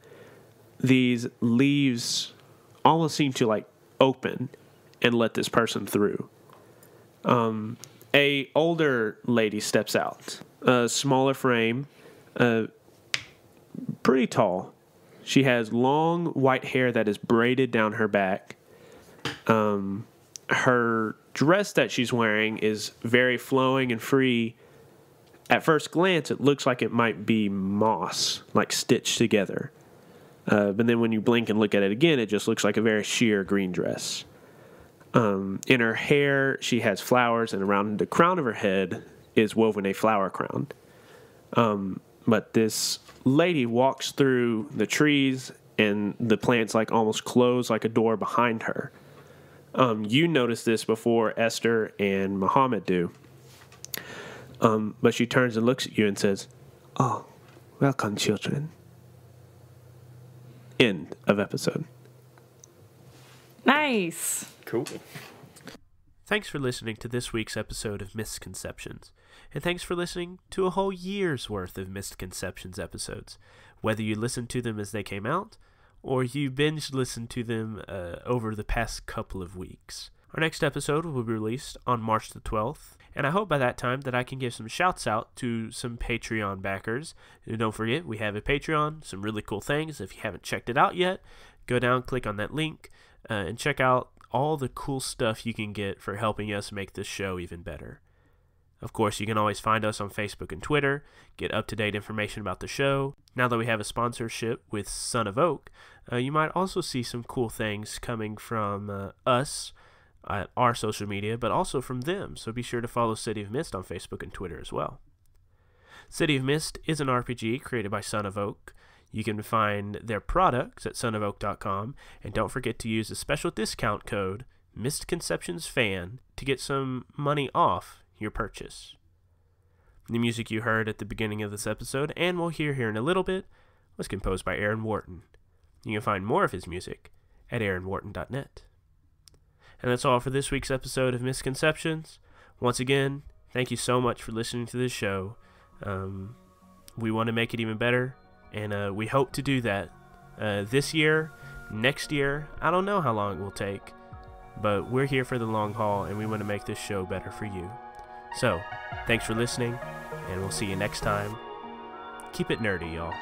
Speaker 1: these leaves almost seem to like open and let this person through. A older lady steps out, a smaller frame, pretty tall. She has long white hair that is braided down her back. Her dress that she's wearing is very flowing and free. At first glance, it looks like it might be moss, like stitched together. But then when you blink and look at it again, it just looks like a very sheer green dress. In her hair, she has flowers, and around the crown of her head is woven a flower crown. But this lady walks through the trees, and the plants like almost close like a door behind her. You notice this before Esther and Muhammad do. But she turns and looks at you and says, "Oh, welcome, children." End of episode.
Speaker 4: Nice.
Speaker 5: Cool.
Speaker 1: Thanks for listening to this week's episode of Mistconceptions. And thanks for listening to a whole year's worth of Mistconceptions episodes, whether you listened to them as they came out, or you binge listened to them over the past couple of weeks. Our next episode will be released on March the 12th, and I hope by that time that I can give some shouts out to some Patreon backers. And don't forget, we have a Patreon, some really cool things. If you haven't checked it out yet, go down, click on that link, and check out all the cool stuff you can get for helping us make this show even better. Of course, you can always find us on Facebook and Twitter, get up-to-date information about the show. Now that we have a sponsorship with Son of Oak, you might also see some cool things coming from us at our social media, but also from them, so be sure to follow City of Mist on Facebook and Twitter as well. City of Mist is an RPG created by Son of Oak. You can find their products at sonofoak.com, and don't forget to use the special discount code MistConceptionsFan to get some money off your purchase. The music you heard at the beginning of this episode, and we'll hear here in a little bit, was composed by Aaron Wharton. You can find more of his music at aaronwharton.net. And that's all for this week's episode of Mistconceptions. Once again, thank you so much for listening to this show. we want to make it even better, and we hope to do that this year, next year. I don't know how long it will take, but we're here for the long haul, and we want to make this show better for you. So, thanks for listening, and we'll see you next time. Keep it nerdy, y'all.